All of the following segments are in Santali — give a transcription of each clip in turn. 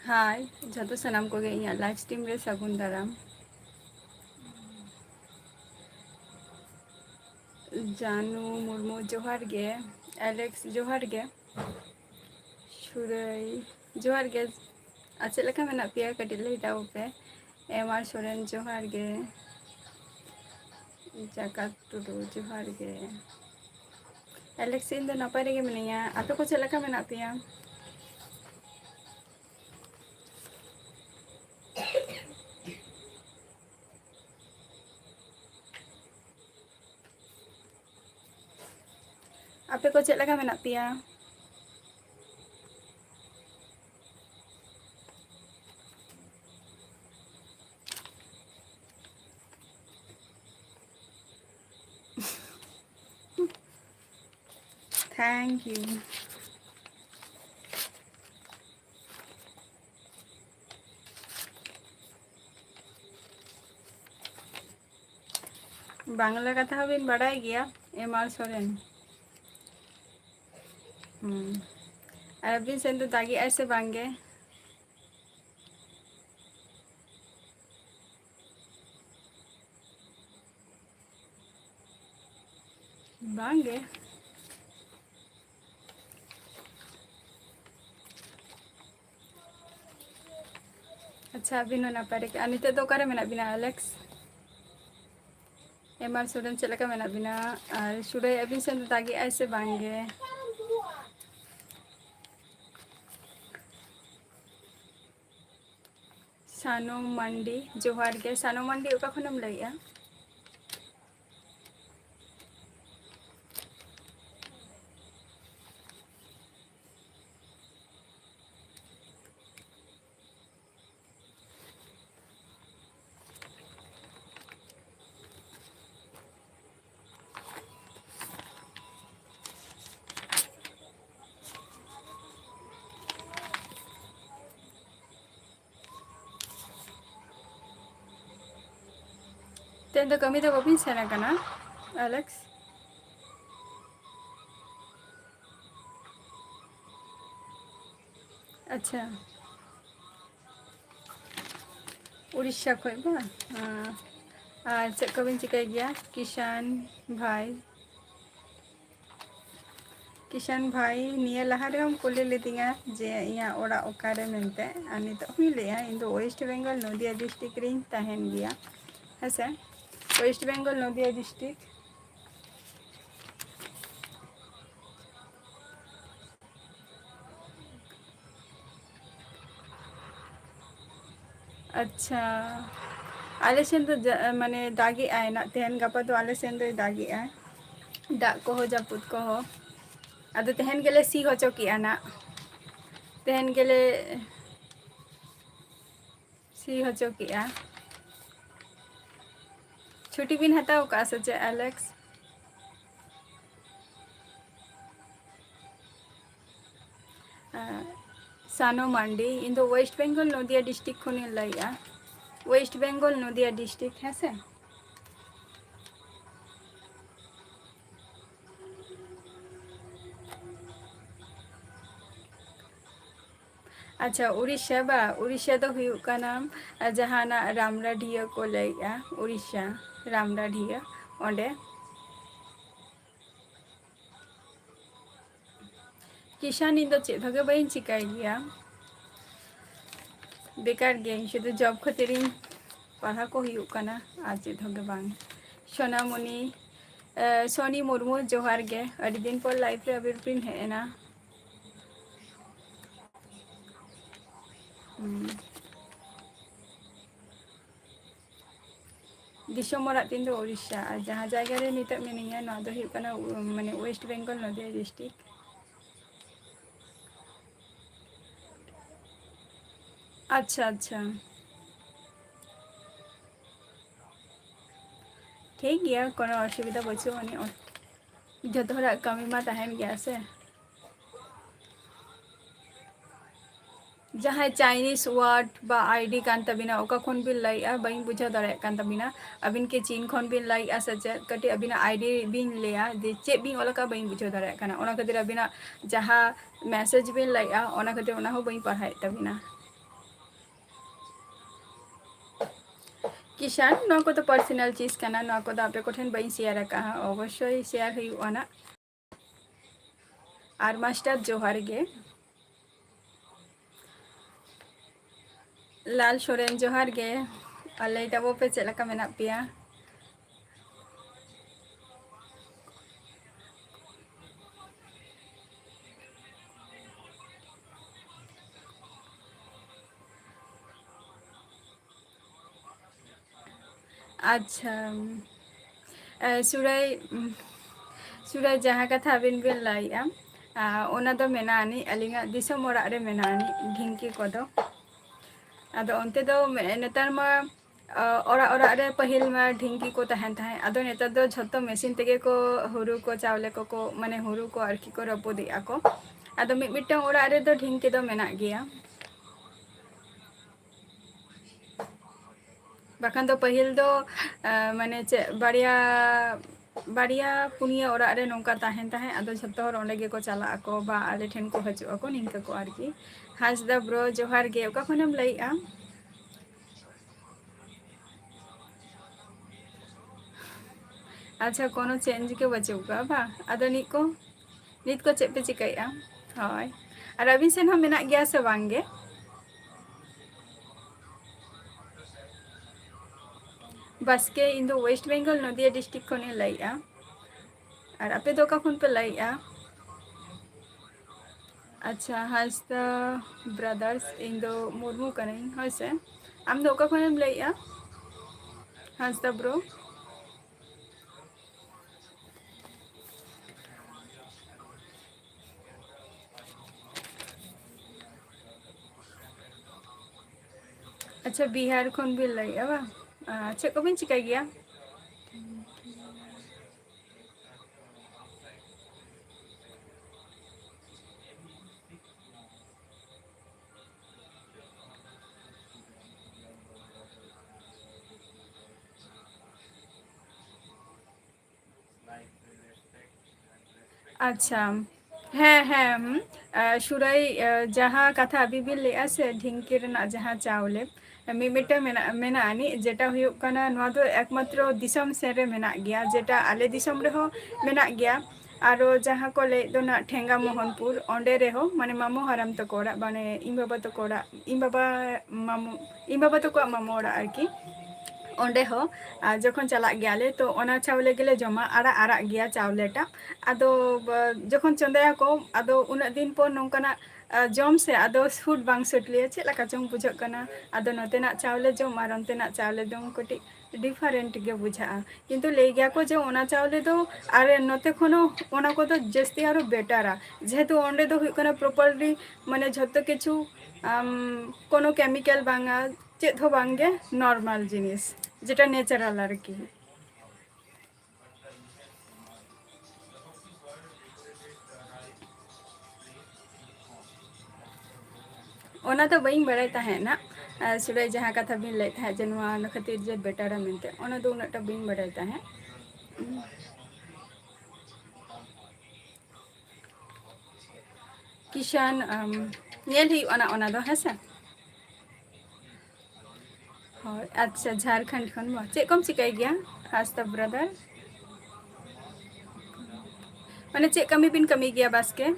हाय जो सानाम को लाइव स्ट्रीम रे सगुन दाराम जानू मुर्मू जोहार गे एलेक्स जोहार गे सुरई जोहार गे चेद लेका मेना पेया कटी लई दाओ पे एमआर सोरेन जोहार गे जाकात टुडू जोहार गे एलेक्स इन दो नपाय रेगे मिनिया आपे को चेद लेका मेना पेया आपे को चेद लेका मेना पेया थैंक यू बांग्ला कथा हबिन बाडाय गया एमआर सोरेन अबिन सेन तो दागी ऐसे बांगे बांगे अच्छा अबिन नपाय रेगे अनिते तो करे मेना बिना एलेक्स एमआर सोरेन चेद लेका मेना बिना और सुरई अबिन सेन तो दागी ऐसे बांगे सानो मंडी जोहार गे सानो मंडी ओका खनम लइया तेन तो कमी तो बाबिन सेना कना एलेक्स अच्छा उड़ीसा खय बा और चेक को बिन चिकाय गया किसान भाई निया लहा रे हम कुली लेदिंगा जे इया ओड़ा ओकारे मेनते आ नितो हुई लेया इन दो वेस्ट बेंगल नदिया डिस्ट्रिक्ट रिन तहन गया हेसे वेस्ट बेंगल नदिया डिस्ट्रिक्ट अच्छा आले सेन तो माने दागी आय ना तेहन गापा तो आले सेन तो दागी आय दाग को हो जापुद को हो आदो तेहन गेले सी होचो किया ना तेहन गेले सी होचो किया छुट्टी बिन हताओ का सचे एलेक्स सानो मंडी इन दो वेस्ट बेंगल नदिया डिस्ट्रिक्ट खुनी लइया वेस्ट बेंगल नदिया डिस्ट्रिक्ट है से अच्छा उड़ीसा बा उड़ीसा तो हुई काना जहाना रामराढिया को लइया उड़ीसा रामराढिया ओंडे किसान इन दो चेद भगे बइन चिकाय गया बेकार गया शुद्ध जॉब खातिर पढ़ा को हुई काना आज चेद भगे बांग सोनामणि सोनी मुर्मू जोहार गे अड़ी दिन पर लाइफ रे अबिर पिन हेना दिसोम ओराग तीन दो उड़ीसा और जहाँ जायगा रे नितक मिनिया ना दो हुई काना माने वेस्ट बेंगल नदिया डिस्ट्रिक्ट अच्छा अच्छा ठीक गया कोनो असुविधा बचो माने जो हरा कमी मा तहन गया से जहाँ चाइनीज वर्ड बा आईडी कान तबिना ओका खन बिन लइया बइन बुझा दाड़े कान तबिना अबिन के चीन खन बिन लइया से चे कटी अबिना आईडी बिन लेया दे चे बिन ओलका बइन बुझा दाड़े काना ओना खातिर अबिना जहाँ मैसेज बिन लइया ओना खातिर ओना हो बइन पढ़ाए तबिना किसान नवा को तो पर्सनल चीज़ करना नवा को तो आपे को ठेन बई शेयर का अवश्य शेयर हुई ना और मास्टर जोहार गे लाल सोरेन जोहार गे अले तबो पे चेक लका मेना पेया अच्छा सुराई सुराई जहाँ कथा बिन बिन लाइया ओना दो मेना आनी अलिंगा दिसम ओराग रे मेना आनी ढिंकी को दो आदो onte do नेतार मा ओरा ओरा रे पहिल मा ढिंकी को तहन तहन आदो नेतार दो झोतो मेसिन तेगे को हुरु को चावले को माने हुरु को आरकी को रपोदी आको आदो मिटमिटन ओरा रे दो ढिंकी दो मेना गया बाखान दो पहिल दो माने चे बाड़िया पुनिया ओरा रे नोंका तहन तहन आदो झोतो हर ओंडे गे को चला आको बा आले ठेन को हजू आको निंका को आरकी हासदा ब्रो जोहार गे ओका खनम लइआ अच्छा कोनो चेंज के बचूगा बा आदो नित को चेक पे चिकाइया हय और अभी सेन हम मेना गया से बांगे बस के इन दो वेस्ट बेंगल नदिया डिस्ट्रिक्ट को ने लइया और आपे दो का खुन पे लइया अच्छा हासदा ब्रदर्स इन दो मुर्मू करें हय से आम दो का खुनेम लइया हासदा ब्रो अच्छा बिहार खुन भी लइया बा अच्छा को बिन चिकाई गया अच्छा सुराई जहाँ कथा अभी भी ले से ढिंकी रेना जहाँ चावले मिमिटा मेना आनी जेटा हुयुग कना नवा दो एकमात्र दिसम सेरे मेना गया जेटा आले दिसम रे हो मेना गया आरो जहाँ को ले दो ना ठेंगा मोहनपुर ओंडे रे हो माने मामो हराम तको ओड़ा माने इन बाबा तको ओड़ा इन बाबा तको मामो ओड़ा आरकी ओंडे हो जखन चला गयाले तो ओना चावले गेले जमा आरा आरा गया चावलेटा आदो जखन चंदाया को आदो उना दिन पर नोंकाना जम से आदो सूट बांग सुटलिए चेक लका चों बुझा कना आदो नतेना चावले जम और ओंतेना चावले जम कटी डिफरेंट गे बुझा किंतु ले गया को जो ओना चावले दो आरे नते खनो ओना को तो जस्ती आरो बेटारा जेहेतु ओंडे दो हुई कना प्रॉपर्ली माने झत्तो किछु कोनो केमिकल बांगा चेत हो बांगे नॉर्मल जिनिस जेटा नेचारल आरकी ओना तो बई बड़ाई ताहेना सुराई जहाँ कथा बिन ले था जनवा न खातिर जे बेटारा मिलते ओना दो उनटा बिन बड़ाई ताहे किसान नेल ही ओना दो है से अच्छा झारखंड खन मा चे कम चिकाई गया हास्ता ब्रदर माने चे कमी बिन कमी गया बस के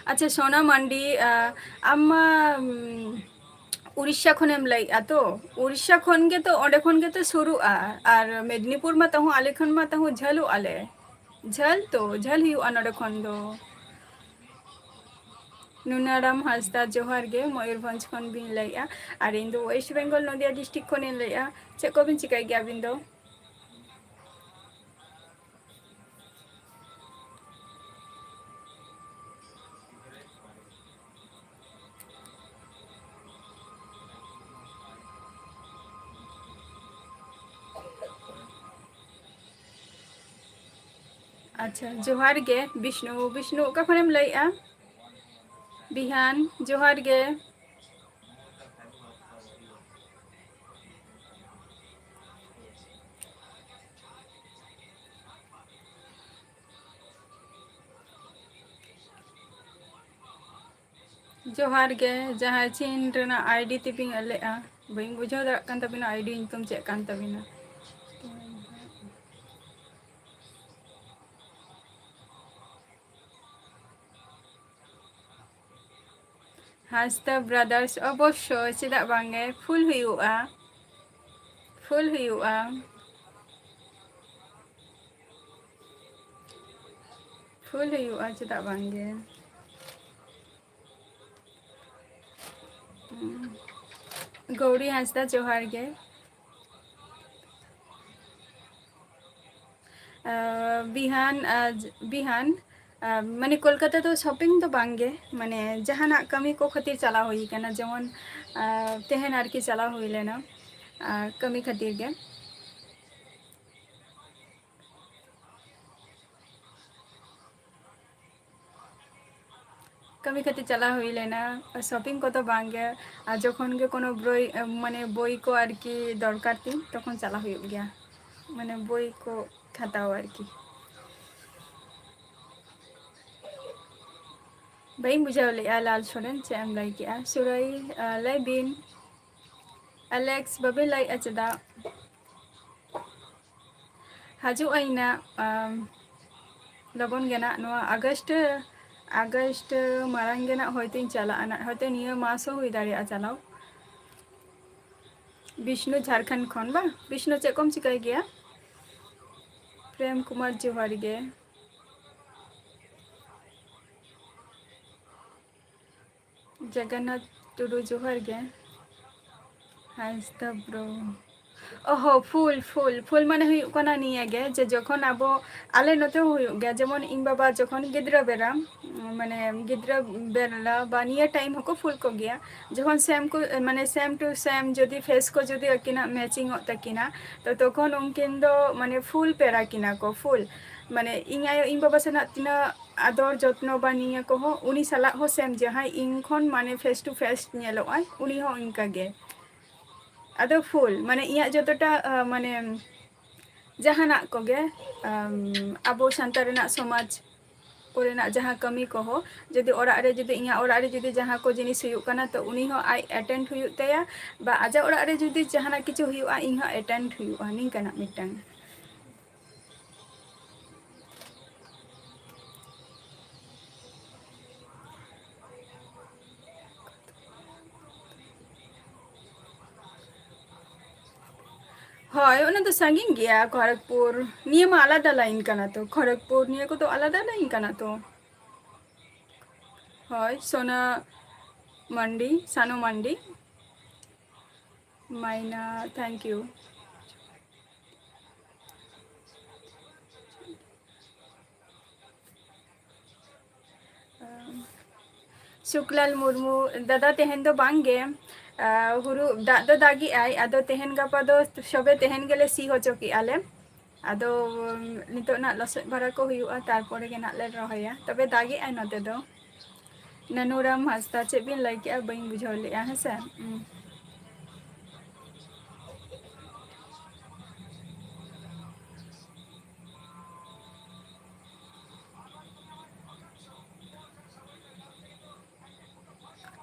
अच्छा सोना मंडी आमा उड़ीसा खनेम लइआ तो उड़ीसा खन गे तो ओंडे खन गे तो शुरुआ और मेदिनीपुर मा तहु आले खन मा तहु झलु आले झल तो झल हुआ नोडे खन दो नुनाराम हासदा जोहार गे मयूरभंज खन बिन लइआ और इन दो वेस्ट बेंगल नदिया डिस्ट्रिक्ट खन लइआ चे को बिन चिकाई गया बिन दो अच्छा जोहार गे विष्णु विष्णु का खनेम लइआ बिहान जोहार गे ᱡᱚᱦᱟᱨ ᱜᱮ ᱡᱟᱦᱟᱸᱭ ᱪᱤᱱ ᱨᱮᱱᱟᱜ ᱟᱭᱰᱤ ᱛᱮᱵᱤᱱ ᱚᱞᱮᱜᱼᱟ ᱵᱟᱹᱧ ᱵᱩᱡᱷᱟᱹᱣ ᱫᱟᱲᱮᱭᱟᱜ ᱠᱟᱱ ᱛᱟᱵᱤᱱᱟ ᱟᱭᱰᱤ ᱧᱩᱛᱩᱢ ᱪᱮᱫ ᱠᱟᱱ ᱛᱟᱵᱤᱱᱟ? ᱦᱟᱸᱥᱫᱟ ᱵᱨᱟᱫᱟᱨᱥ ᱚᱵᱚᱥᱥᱳᱭ ᱪᱮᱫᱟᱜ ᱵᱟᱝᱜᱮ ᱯᱷᱩᱞ ᱦᱩᱭᱩᱜᱼᱟ, ᱯᱷᱩᱞ ᱦᱩᱭᱩᱜᱼᱟ, ᱯᱷᱩᱞ ᱦᱩᱭᱩᱜᱼᱟ ᱪᱮᱫᱟᱜ ᱵᱟᱝᱜᱮ᱾ ᱜᱳᱣᱨᱤ ᱦᱟᱸᱥᱫᱟ ᱡᱚᱦᱟᱨ ᱜᱮ᱾ ᱵᱤᱦᱟᱱ ᱵᱤᱦᱟᱱ ᱢᱟᱱᱮ ᱠᱳᱞᱠᱟᱛᱟ ᱫᱚ ᱥᱚᱯᱤᱝ ᱫᱚ ᱵᱟᱝᱜᱮ, ᱢᱟᱱᱮ ᱡᱟᱦᱟᱱᱟᱜ ᱠᱟᱹᱢᱤ ᱠᱚ ᱠᱷᱟᱹᱛᱤᱨ ᱪᱟᱞᱟᱣ ᱦᱩᱭ ᱠᱟᱱᱟ, ᱡᱮᱢᱚᱱ ᱛᱮᱦᱮᱧ ᱟᱨᱠᱤ ᱪᱟᱞᱟᱣ ᱦᱩᱭ ᱞᱮᱱᱟ ᱠᱟᱹᱢᱤ ᱠᱷᱟᱹᱛᱤᱨ ᱜᱮ᱾ ᱠᱟᱹᱢᱤ ᱠᱷᱟᱹᱛᱤᱨ ᱪᱟᱞᱟᱣ ᱦᱩᱭ ᱞᱮᱱᱟ, ᱥᱚᱯᱤᱝ ᱠᱚᱫᱚ ᱵᱟᱝᱜᱮ᱾ ᱟᱨ ᱡᱚᱠᱷᱚᱱ ᱜᱮ ᱠᱳᱱᱳ ᱵᱳᱭ ᱢᱟᱱᱮ ᱵᱳᱭ ᱠᱚ ᱟᱨᱠᱤ ᱫᱚᱨᱠᱟᱨ ᱛᱤᱧ ᱛᱚᱠᱷᱚᱱ ᱪᱟᱞᱟᱣ ᱦᱩᱭᱩᱜ ᱜᱮᱭᱟ, ᱢᱟᱱᱮ ᱵᱳᱭ ᱠᱚ ᱦᱟᱛᱟᱣᱟ ᱟᱨᱠᱤ᱾ ᱵᱟᱹᱧ ᱵᱩᱡᱷᱟᱹᱣ ᱞᱮᱫᱼᱟ ᱞᱟᱞ ᱥᱚᱨᱮᱱ ᱪᱮᱫ ᱮᱢ ᱞᱟᱹᱭ ᱠᱮᱫᱼᱟ? ᱥᱩᱨᱟᱹᱭ ᱞᱟᱹᱭ ᱵᱤᱱ᱾ ᱟᱞᱮᱠᱥ ᱵᱟᱹᱵᱤᱱ ᱞᱟᱹᱭᱮᱫᱼᱟ ᱪᱮᱫᱟᱜ? ᱦᱤᱡᱩᱜ ᱟᱹᱧ ᱱᱟᱜ ᱞᱚᱜᱚᱱ ᱜᱮ ᱱᱟᱜ ᱱᱚᱣᱟ ᱟᱜᱚᱥᱴ ᱢᱟᱲᱟᱝ ᱜᱮ ᱱᱟᱜ ᱦᱚᱭᱛᱚᱧ ᱪᱟᱞᱟᱜᱼᱟ ᱱᱟᱜ, ᱦᱚᱭᱛᱚ ᱱᱤᱭᱟᱹ ᱢᱟᱥ ᱦᱚᱸ ᱦᱩᱭ ᱫᱟᱲᱮᱭᱟᱜᱼᱟ ᱪᱟᱞᱟᱣ᱾ ᱵᱤᱥᱱᱩ ᱡᱷᱟᱲᱠᱷᱚᱸᱰ ᱠᱷᱚᱱ ᱵᱟᱝ? ᱵᱤᱥᱱᱩ ᱪᱮᱫ ᱠᱚᱢ ᱪᱤᱠᱟᱹᱭ ᱜᱮᱭᱟ? ᱯᱨᱮᱢ ᱠᱩᱢᱟᱨ ᱡᱚᱦᱟᱨ ᱜᱮ᱾ ᱡᱚᱜᱚᱱᱱᱟᱛᱷ ᱴᱩᱰᱩ ᱡᱚᱦᱟᱨ ᱜᱮ᱾ ᱦᱟᱸᱥᱫᱟ ᱵᱨᱚ ᱚᱦᱚ ᱯᱷᱩᱞ ᱯᱷᱩᱞ ᱯᱷᱩᱞ ᱢᱟᱱᱮ ᱦᱩᱭᱩᱜ ᱠᱟᱱᱟ ᱱᱤᱭᱟᱹᱜᱮ ᱡᱮ ᱡᱚᱠᱷᱚᱱ ᱟᱵᱚ ᱟᱞᱮ ᱱᱚᱛᱮ ᱦᱚᱸ ᱦᱩᱭᱩᱜ ᱜᱮᱭᱟ, ᱡᱮᱢᱚᱱ ᱤᱧ ᱵᱟᱵᱟ ᱡᱚᱠᱷᱚᱱ ᱜᱤᱫᱽᱨᱟᱹ ᱵᱮᱲᱟ ᱢᱟᱱᱮ ᱜᱤᱫᱽᱨᱟᱹ ᱵᱮᱞᱟ ᱵᱟ ᱱᱤᱭᱟᱹ ᱴᱟᱭᱤᱢ ᱦᱚᱸᱠᱚ ᱯᱷᱩᱞ ᱠᱚᱜᱮᱭᱟ, ᱡᱚᱠᱷᱚᱱ ᱥᱮᱢ ᱠᱚ ᱢᱟᱱᱮ ᱥᱮᱢ ᱴᱩ ᱥᱮᱢ ᱡᱚᱫᱤ ᱯᱷᱮᱥ ᱠᱚ ᱡᱚᱫᱤ ᱟᱹᱠᱤᱱᱟᱜ ᱢᱮᱪᱤᱝᱚᱜ ᱛᱟᱹᱠᱤᱱᱟ ᱛᱚ ᱛᱚᱠᱷᱚᱱ ᱩᱱᱠᱤᱱ ᱫᱚ ᱢᱟᱱᱮ ᱯᱷᱩᱞ ᱯᱮᱲᱟ ᱠᱤᱱᱟ ᱠᱚ ᱯᱷᱩᱞ᱾ ᱢᱟᱱᱮ ᱤᱧ ᱟᱭᱳ ᱤᱧ ᱵᱟᱵᱟ ᱥᱮᱱᱟᱜ ᱛᱤᱱᱟᱹᱜ ᱟᱫᱚᱨ ᱡᱚᱛᱱᱚ ᱵᱟ ᱱᱤᱭᱟᱹ ᱠᱚᱦᱚᱸ ᱩᱱᱤ ᱥᱟᱞᱟᱜ ᱦᱚᱸ ᱥᱮᱢ ᱡᱟᱦᱟᱸᱭ ᱤᱧ ᱠᱷᱚᱱ ᱢᱟᱱᱮ ᱯᱷᱮᱥ ᱴᱩ ᱯᱷᱮᱥ ᱧᱮᱞᱚᱜ ᱟᱭ ᱩᱱᱤ ᱦᱚᱸ ᱚᱱᱠᱟᱜᱮ᱾ ᱟᱫᱚ ᱯᱷᱩᱞ ᱢᱟᱱᱮ ᱤᱧᱟᱹᱜ ᱡᱚᱛᱚᱴᱟ ᱢᱟᱱᱮ ᱡᱟᱦᱟᱱᱟᱜ ᱠᱚᱜᱮ ᱟᱵᱚ ᱥᱟᱱᱛᱟᱲ ᱨᱮᱱᱟᱜ ᱥᱚᱢᱟᱡᱽ ᱠᱚᱨᱮᱱᱟᱜ ᱡᱟᱦᱟᱸ ᱠᱟᱹᱢᱤ ᱠᱚᱦᱚᱸ ᱡᱩᱫᱤ ᱚᱲᱟᱜ ᱨᱮ ᱡᱩᱫᱤ ᱤᱧᱟᱹᱜ ᱚᱲᱟᱜ ᱨᱮ ᱡᱩᱫᱤ ᱡᱟᱦᱟᱸ ᱠᱚ ᱡᱤᱱᱤᱥ ᱦᱩᱭᱩᱜ ᱠᱟᱱᱟ ᱛᱚ ᱩᱱᱤ ᱦᱚᱸ ᱟᱡ ᱮᱴᱮᱱᱰ ᱦᱩᱭᱩᱜ ᱛᱟᱭᱟ, ᱵᱟ ᱟᱡᱟᱜ ᱚᱲᱟᱜ ᱨᱮ ᱡᱩᱫᱤ ᱡᱟᱦᱟᱱᱟᱜ ᱠᱤᱪᱷᱩ ᱦᱩᱭᱩᱜᱼᱟ ᱤᱧᱦᱚᱸ ᱮᱴᱮᱱᱰ ᱦᱩᱭᱩᱜᱼᱟ, ᱱᱤᱝᱠᱟᱱᱟᱜ ᱢᱤᱫᱴᱟᱝ᱾ ᱦᱳᱭ ᱚᱱᱟ ᱫᱚ ᱥᱟᱺᱜᱤᱧ ᱜᱮᱭᱟ ᱠᱷᱚᱲᱚᱜᱽᱯᱩᱨ, ᱱᱤᱭᱟᱹ ᱢᱟ ᱟᱞᱟᱫᱟ ᱞᱟᱭᱤᱱ ᱠᱟᱱᱟ ᱛᱚ ᱠᱷᱚᱲᱚᱜᱽᱯᱩᱨ ᱱᱤᱭᱟᱹ ᱠᱚᱫᱚ ᱟᱞᱟᱫᱟ ᱞᱟᱭᱤᱱ ᱠᱟᱱᱟ ᱛᱚ᱾ ᱦᱳᱭ ᱥᱳᱱᱟ ᱢᱟᱱᱰᱤ ᱥᱟᱱᱩ ᱢᱟᱱᱰᱤ᱾ ᱢᱟᱭᱱᱟ ᱛᱷᱮᱝᱠ ᱤᱭᱩ᱾ ᱥᱩᱠᱞᱟᱞ ᱢᱩᱨᱢᱩ ᱫᱟᱫᱟ ᱛᱮᱦᱮᱧ ᱫᱚ ᱵᱟᱝᱜᱮ, ᱦᱩᱲᱩ ᱫᱟᱜ ᱫᱚ ᱫᱟᱜᱮᱜᱼᱟᱭ ᱟᱫᱚ ᱛᱮᱦᱮᱧ ᱜᱟᱯᱟ ᱫᱚ ᱥᱚᱵᱮ ᱛᱮᱦᱮᱧ ᱜᱮᱞᱮ ᱥᱤ ᱦᱚᱪᱚ ᱠᱮᱜᱼᱟ ᱞᱮ᱾ ᱟᱫᱚ ᱱᱤᱛᱚᱜ ᱱᱟᱜ ᱞᱚᱥᱚᱫ ᱵᱟᱲᱟ ᱠᱚ ᱦᱩᱭᱩᱜᱼᱟ ᱛᱟᱨᱯᱚᱨᱮ ᱜᱮ ᱱᱟᱜ ᱞᱮ ᱨᱚᱦᱚᱭᱟ, ᱛᱚᱵᱮ ᱫᱟᱜᱮᱜᱼᱟᱭ ᱱᱚᱛᱮ ᱫᱚ᱾ ᱱᱟᱱᱩᱨᱟᱢ ᱦᱟᱸᱥᱫᱟ ᱪᱮᱫ ᱵᱤᱱ ᱞᱟᱹᱭ ᱠᱮᱜᱼᱟ ᱵᱟᱹᱧ ᱵᱩᱡᱷᱟᱹᱣ ᱞᱮᱜᱼᱟ ᱦᱮᱸᱥᱮ᱾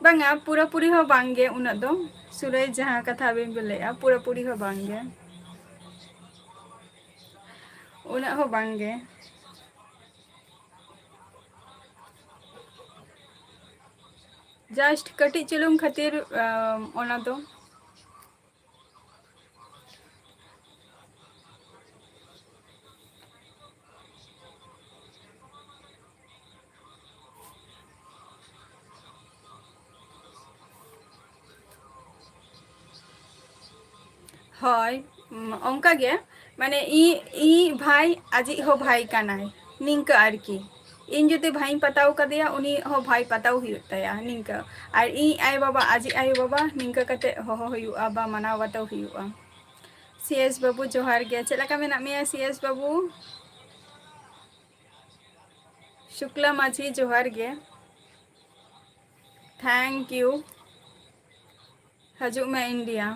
ᱵᱟᱝᱟ ᱯᱩᱨᱟᱹ ᱯᱩᱨᱤ ᱦᱚᱸ ᱵᱟᱝᱜᱮ ᱩᱱᱟᱹᱜ ᱫᱚ, ᱥᱩᱨᱟᱹᱭ ᱡᱟᱦᱟᱸ ᱠᱟᱛᱷᱟ ᱟᱵᱤᱱ ᱵᱤᱱ ᱞᱟᱹᱭᱮᱜᱼᱟ ᱯᱩᱨᱟᱹ ᱯᱩᱨᱤ ᱦᱚᱸ ᱵᱟᱝᱜᱮ᱾ ᱩᱱᱟᱹᱜ ᱦᱚᱸ ᱵᱟᱝᱜᱮ᱾ ᱡᱟᱥᱴ ᱠᱟᱹᱴᱤᱡ ᱪᱩᱞᱩᱝ ᱠᱷᱟᱹᱛᱤᱨ ᱚᱱᱟ ᱫᱚ᱾ ᱦᱳᱭ ᱚᱱᱠᱟ ᱜᱮ ᱢᱟᱱᱮ ᱤᱧ ᱵᱷᱟᱭ ᱟᱡᱤᱡ ᱦᱚᱸ ᱵᱷᱟᱭ ᱠᱟᱱᱟᱭ ᱱᱤᱝᱠᱟᱹ ᱟᱨᱠᱤ᱾ ᱤᱧ ᱡᱩᱫᱤ ᱵᱷᱟᱭᱤᱧ ᱯᱟᱛᱟᱣ ᱠᱟᱫᱮᱭᱟ ᱩᱱᱤ ᱦᱚᱸ ᱵᱷᱟᱭ ᱯᱟᱛᱟᱣ ᱦᱩᱭᱩᱜ ᱛᱟᱭᱟ ᱱᱤᱝᱠᱟᱹ᱾ ᱟᱨ ᱤᱧ ᱟᱭᱳᱼᱵᱟᱵᱟ ᱟᱡᱤᱡ ᱟᱭᱳᱼᱵᱟᱵᱟ ᱱᱤᱝᱠᱟᱹ ᱠᱟᱛᱮᱫ ᱦᱚᱦᱚ ᱦᱩᱭᱩᱜᱼᱟ ᱵᱟ ᱢᱟᱱᱟᱣ ᱵᱟᱛᱟᱣ ᱦᱩᱭᱩᱜᱼᱟ᱾ ᱥᱤ ᱮᱥ ᱵᱟᱹᱵᱩ ᱡᱚᱦᱟᱨ ᱜᱮ, ᱪᱮᱫ ᱞᱮᱠᱟ ᱢᱮᱱᱟᱜ ᱢᱮᱭᱟ ᱥᱤ ᱮᱥ ᱵᱟᱹᱵᱩ? ᱥᱩᱠᱞᱟ ᱢᱟᱹᱡᱷᱤ ᱡᱚᱦᱟᱨ ᱜᱮ᱾ Thank you. ᱦᱤᱡᱩᱜ ᱢᱮ ᱤᱱᱰᱤᱭᱟ᱾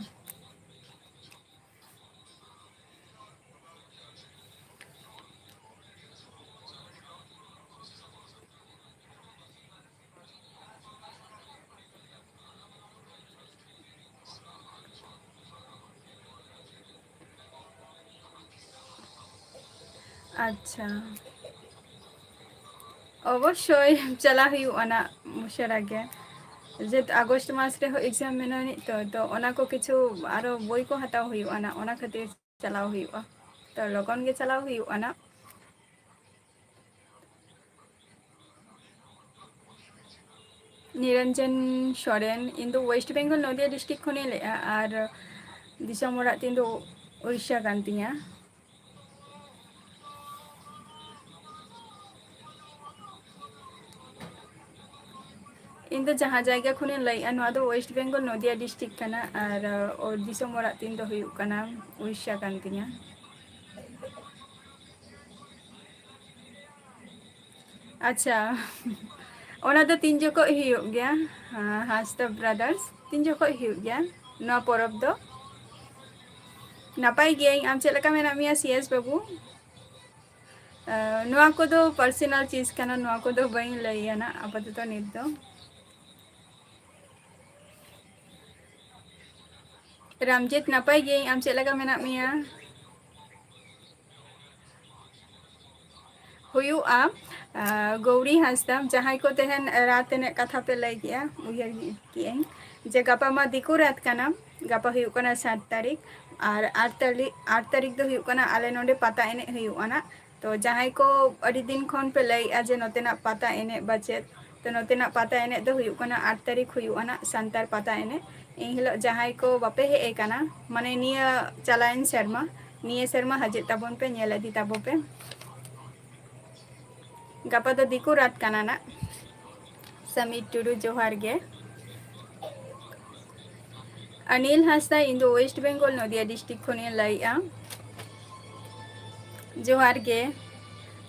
ᱟᱪᱪᱷᱟ, ᱚᱵᱚᱥᱥᱳᱭ ᱪᱟᱞᱟᱣ ᱦᱩᱭᱩᱜᱼᱟ ᱱᱟᱜ ᱩᱥᱟᱹᱨᱟ ᱜᱮ᱾ ᱡᱮᱦᱮᱛᱩ ᱟᱜᱚᱥᱴ ᱢᱟᱥ ᱨᱮᱦᱚᱸ ᱮᱠᱡᱟᱢ ᱢᱮᱱᱟᱹᱱᱤᱡ ᱛᱚ ᱚᱱᱟ ᱠᱚ ᱠᱤᱪᱷᱩ ᱟᱨᱚ ᱵᱳᱭ ᱠᱚ ᱦᱟᱛᱟᱣ ᱦᱩᱭᱩᱜᱼᱟ ᱱᱟᱜ, ᱚᱱᱟ ᱠᱷᱟᱹᱛᱤᱨ ᱪᱟᱞᱟᱣ ᱦᱩᱭᱩᱜᱼᱟ, ᱛᱚ ᱞᱚᱜᱚᱱ ᱜᱮ ᱪᱟᱞᱟᱣ ᱦᱩᱭᱩᱜᱼᱟ ᱱᱟᱜ᱾ ᱱᱤᱨᱚᱧᱡᱚᱱ ᱥᱚᱨᱮᱱ, ᱤᱧ ᱫᱚ ᱳᱭᱮᱥᱴ ᱵᱮᱝᱜᱚᱞ ᱱᱚᱫᱤᱭᱟ ᱰᱤᱥᱴᱤᱠ ᱠᱷᱚᱱᱤᱧ ᱞᱟᱹᱭᱮᱜᱼᱟ, ᱟᱨ ᱫᱤᱥᱚᱢ ᱚᱲᱟᱜ ᱛᱤᱧ ᱫᱚ ᱩᱲᱤᱥᱥᱟ ᱠᱟᱱ ᱛᱤᱧᱟᱹ᱾ ᱤᱧ ᱫᱚ ᱡᱟᱦᱟᱸ ᱡᱟᱭᱜᱟ ᱠᱷᱚᱱᱤᱧ ᱞᱟᱹᱭᱮᱜᱼᱟ ᱱᱚᱣᱟ ᱫᱚ ᱳᱭᱮᱥᱴ ᱵᱮᱝᱜᱚᱞ ᱱᱚᱫᱤᱭᱟ ᱰᱤᱥᱴᱤᱠ ᱠᱟᱱᱟ, ᱟᱨ ᱫᱤᱥᱚᱢ ᱚᱲᱟᱜ ᱛᱤᱧ ᱫᱚ ᱦᱩᱭᱩᱜ ᱠᱟᱱᱟ ᱩᱲᱤᱥᱥᱟ ᱠᱟᱱ ᱛᱤᱧᱟᱹ᱾ ᱟᱪᱪᱷᱟ, ᱚᱱᱟ ᱫᱚ ᱛᱤᱱ ᱡᱚᱠᱷᱚᱡ ᱦᱩᱭᱩᱜ ᱜᱮᱭᱟ? ᱦᱟᱸᱥᱫᱟ ᱵᱨᱟᱫᱟᱨᱥ ᱛᱤᱱ ᱡᱚᱠᱷᱚᱡ ᱦᱩᱭᱩᱜ ᱜᱮᱭᱟ ᱱᱚᱣᱟ ᱯᱚᱨᱚᱵᱽ ᱫᱚ? ᱱᱟᱯᱟᱭ ᱜᱤᱭᱟᱹᱧ, ᱟᱢ ᱪᱮᱫ ᱞᱮᱠᱟ ᱢᱮᱱᱟᱜ ᱢᱮᱭᱟ ᱥᱤᱭᱮᱥ ᱵᱟᱹᱵᱩ? ᱱᱚᱣᱟ ᱠᱚᱫᱚ ᱯᱟᱨᱥᱚᱱᱟᱞ ᱪᱤᱡᱽ ᱠᱟᱱᱟ, ᱱᱚᱣᱟ ᱠᱚᱫᱚ ᱵᱟᱹᱧ ᱞᱟᱹᱭᱟ ᱱᱟᱜ ᱟᱯᱟᱛᱚᱛᱚ ᱱᱤᱛ ᱫᱚ᱾ ᱨᱟᱢᱡᱤᱛ, ᱱᱟᱯᱟᱭ ᱜᱤᱭᱟᱹᱧ, ᱟᱢ ᱪᱮᱫ ᱞᱮᱠᱟ ᱢᱮᱱᱟᱜ ᱢᱮᱭᱟ? ᱦᱩᱭᱩᱜᱼᱟ, ᱜᱳᱣᱨᱤ ᱦᱟᱸᱥᱫᱟ, ᱡᱟᱦᱟᱸᱭ ᱠᱚ ᱛᱮᱦᱮᱧ ᱨᱟᱛ ᱮᱱᱮᱡ ᱠᱟᱛᱷᱟ ᱯᱮ ᱞᱟᱹᱭ ᱠᱮᱜᱼᱟ, ᱩᱭᱦᱟᱹᱨ ᱠᱮᱜ ᱟᱹᱧ ᱡᱮ ᱜᱟᱯᱟ ᱢᱟ ᱫᱤᱠᱩ ᱨᱟᱛ ᱠᱟᱱᱟ, ᱜᱟᱯᱟ ᱦᱩᱭᱩᱜ ᱠᱟᱱᱟ 7 ᱛᱟᱹᱨᱤᱠᱷ, ᱟᱨ 8 ᱛᱟᱹᱨᱤᱠᱷ ᱫᱚ ᱦᱩᱭᱩᱜ ᱠᱟᱱᱟ ᱟᱞᱮ ᱱᱚᱸᱰᱮ ᱯᱟᱛᱟ ᱮᱱᱮᱡ ᱦᱩᱭᱩᱜᱼᱟ ᱱᱟᱜ᱾ ᱛᱚ ᱡᱟᱦᱟᱸᱭ ᱠᱚ ᱟᱹᱰᱤ ᱫᱤᱱ ᱠᱷᱚᱱ ᱯᱮ ᱞᱟᱹᱭᱮᱜᱼᱟ ᱡᱮ ᱱᱚᱛᱮᱱᱟᱜ ᱯᱟᱛᱟ ᱮᱱᱮᱡ ᱵᱟᱪᱮᱫ, ᱛᱚ ᱱᱚᱛᱮᱱᱟᱜ ᱯᱟᱛᱟ ᱮᱱᱮᱡ ᱫᱚ ᱦᱩᱭᱩᱜ ᱠᱟᱱᱟ 8 ᱛᱟᱹᱨᱤᱠᱷ ᱦᱩᱭᱩᱜᱼᱟ ᱱᱟᱜ, ᱥᱟᱱᱛᱟᱲ ᱯᱟᱛᱟ ᱮᱱᱮᱡ᱾ ᱮᱱᱦᱤᱞᱳᱜ ᱡᱟᱦᱟᱸᱭ ᱠᱚ ᱵᱟᱯᱮ ᱦᱮᱡ ᱟᱠᱟᱱᱟ, ᱢᱟᱱᱮ ᱱᱤᱭᱟᱹ ᱪᱟᱞᱟᱣᱮᱱ ᱥᱮᱨᱢᱟ, ᱱᱤᱭᱟᱹ ᱥᱮᱨᱢᱟ ᱦᱤᱡᱩᱜ ᱛᱟᱵᱚᱱ ᱯᱮ, ᱧᱮᱞ ᱤᱫᱤ ᱛᱟᱵᱚ ᱯᱮ᱾ ᱜᱟᱯᱟ ᱫᱚ ᱫᱤᱠᱩ ᱨᱟᱛ ᱠᱟᱱᱟ ᱱᱟᱜ᱾ ᱥᱚᱢᱤᱨ ᱴᱩᱰᱩ, ᱡᱚᱦᱟᱨ ᱜᱮ᱾ ᱚᱱᱤᱞ ᱦᱟᱸᱥᱫᱟ, ᱤᱧ ᱫᱚ ᱳᱭᱮᱥᱴ ᱵᱮᱝᱜᱚᱞ ᱱᱚᱫᱤᱭᱟ ᱰᱤᱥᱴᱤᱠ ᱠᱷᱚᱱᱤᱧ ᱞᱟᱹᱭᱮᱜᱼᱟ᱾ ᱡᱚᱦᱟᱨ ᱜᱮ,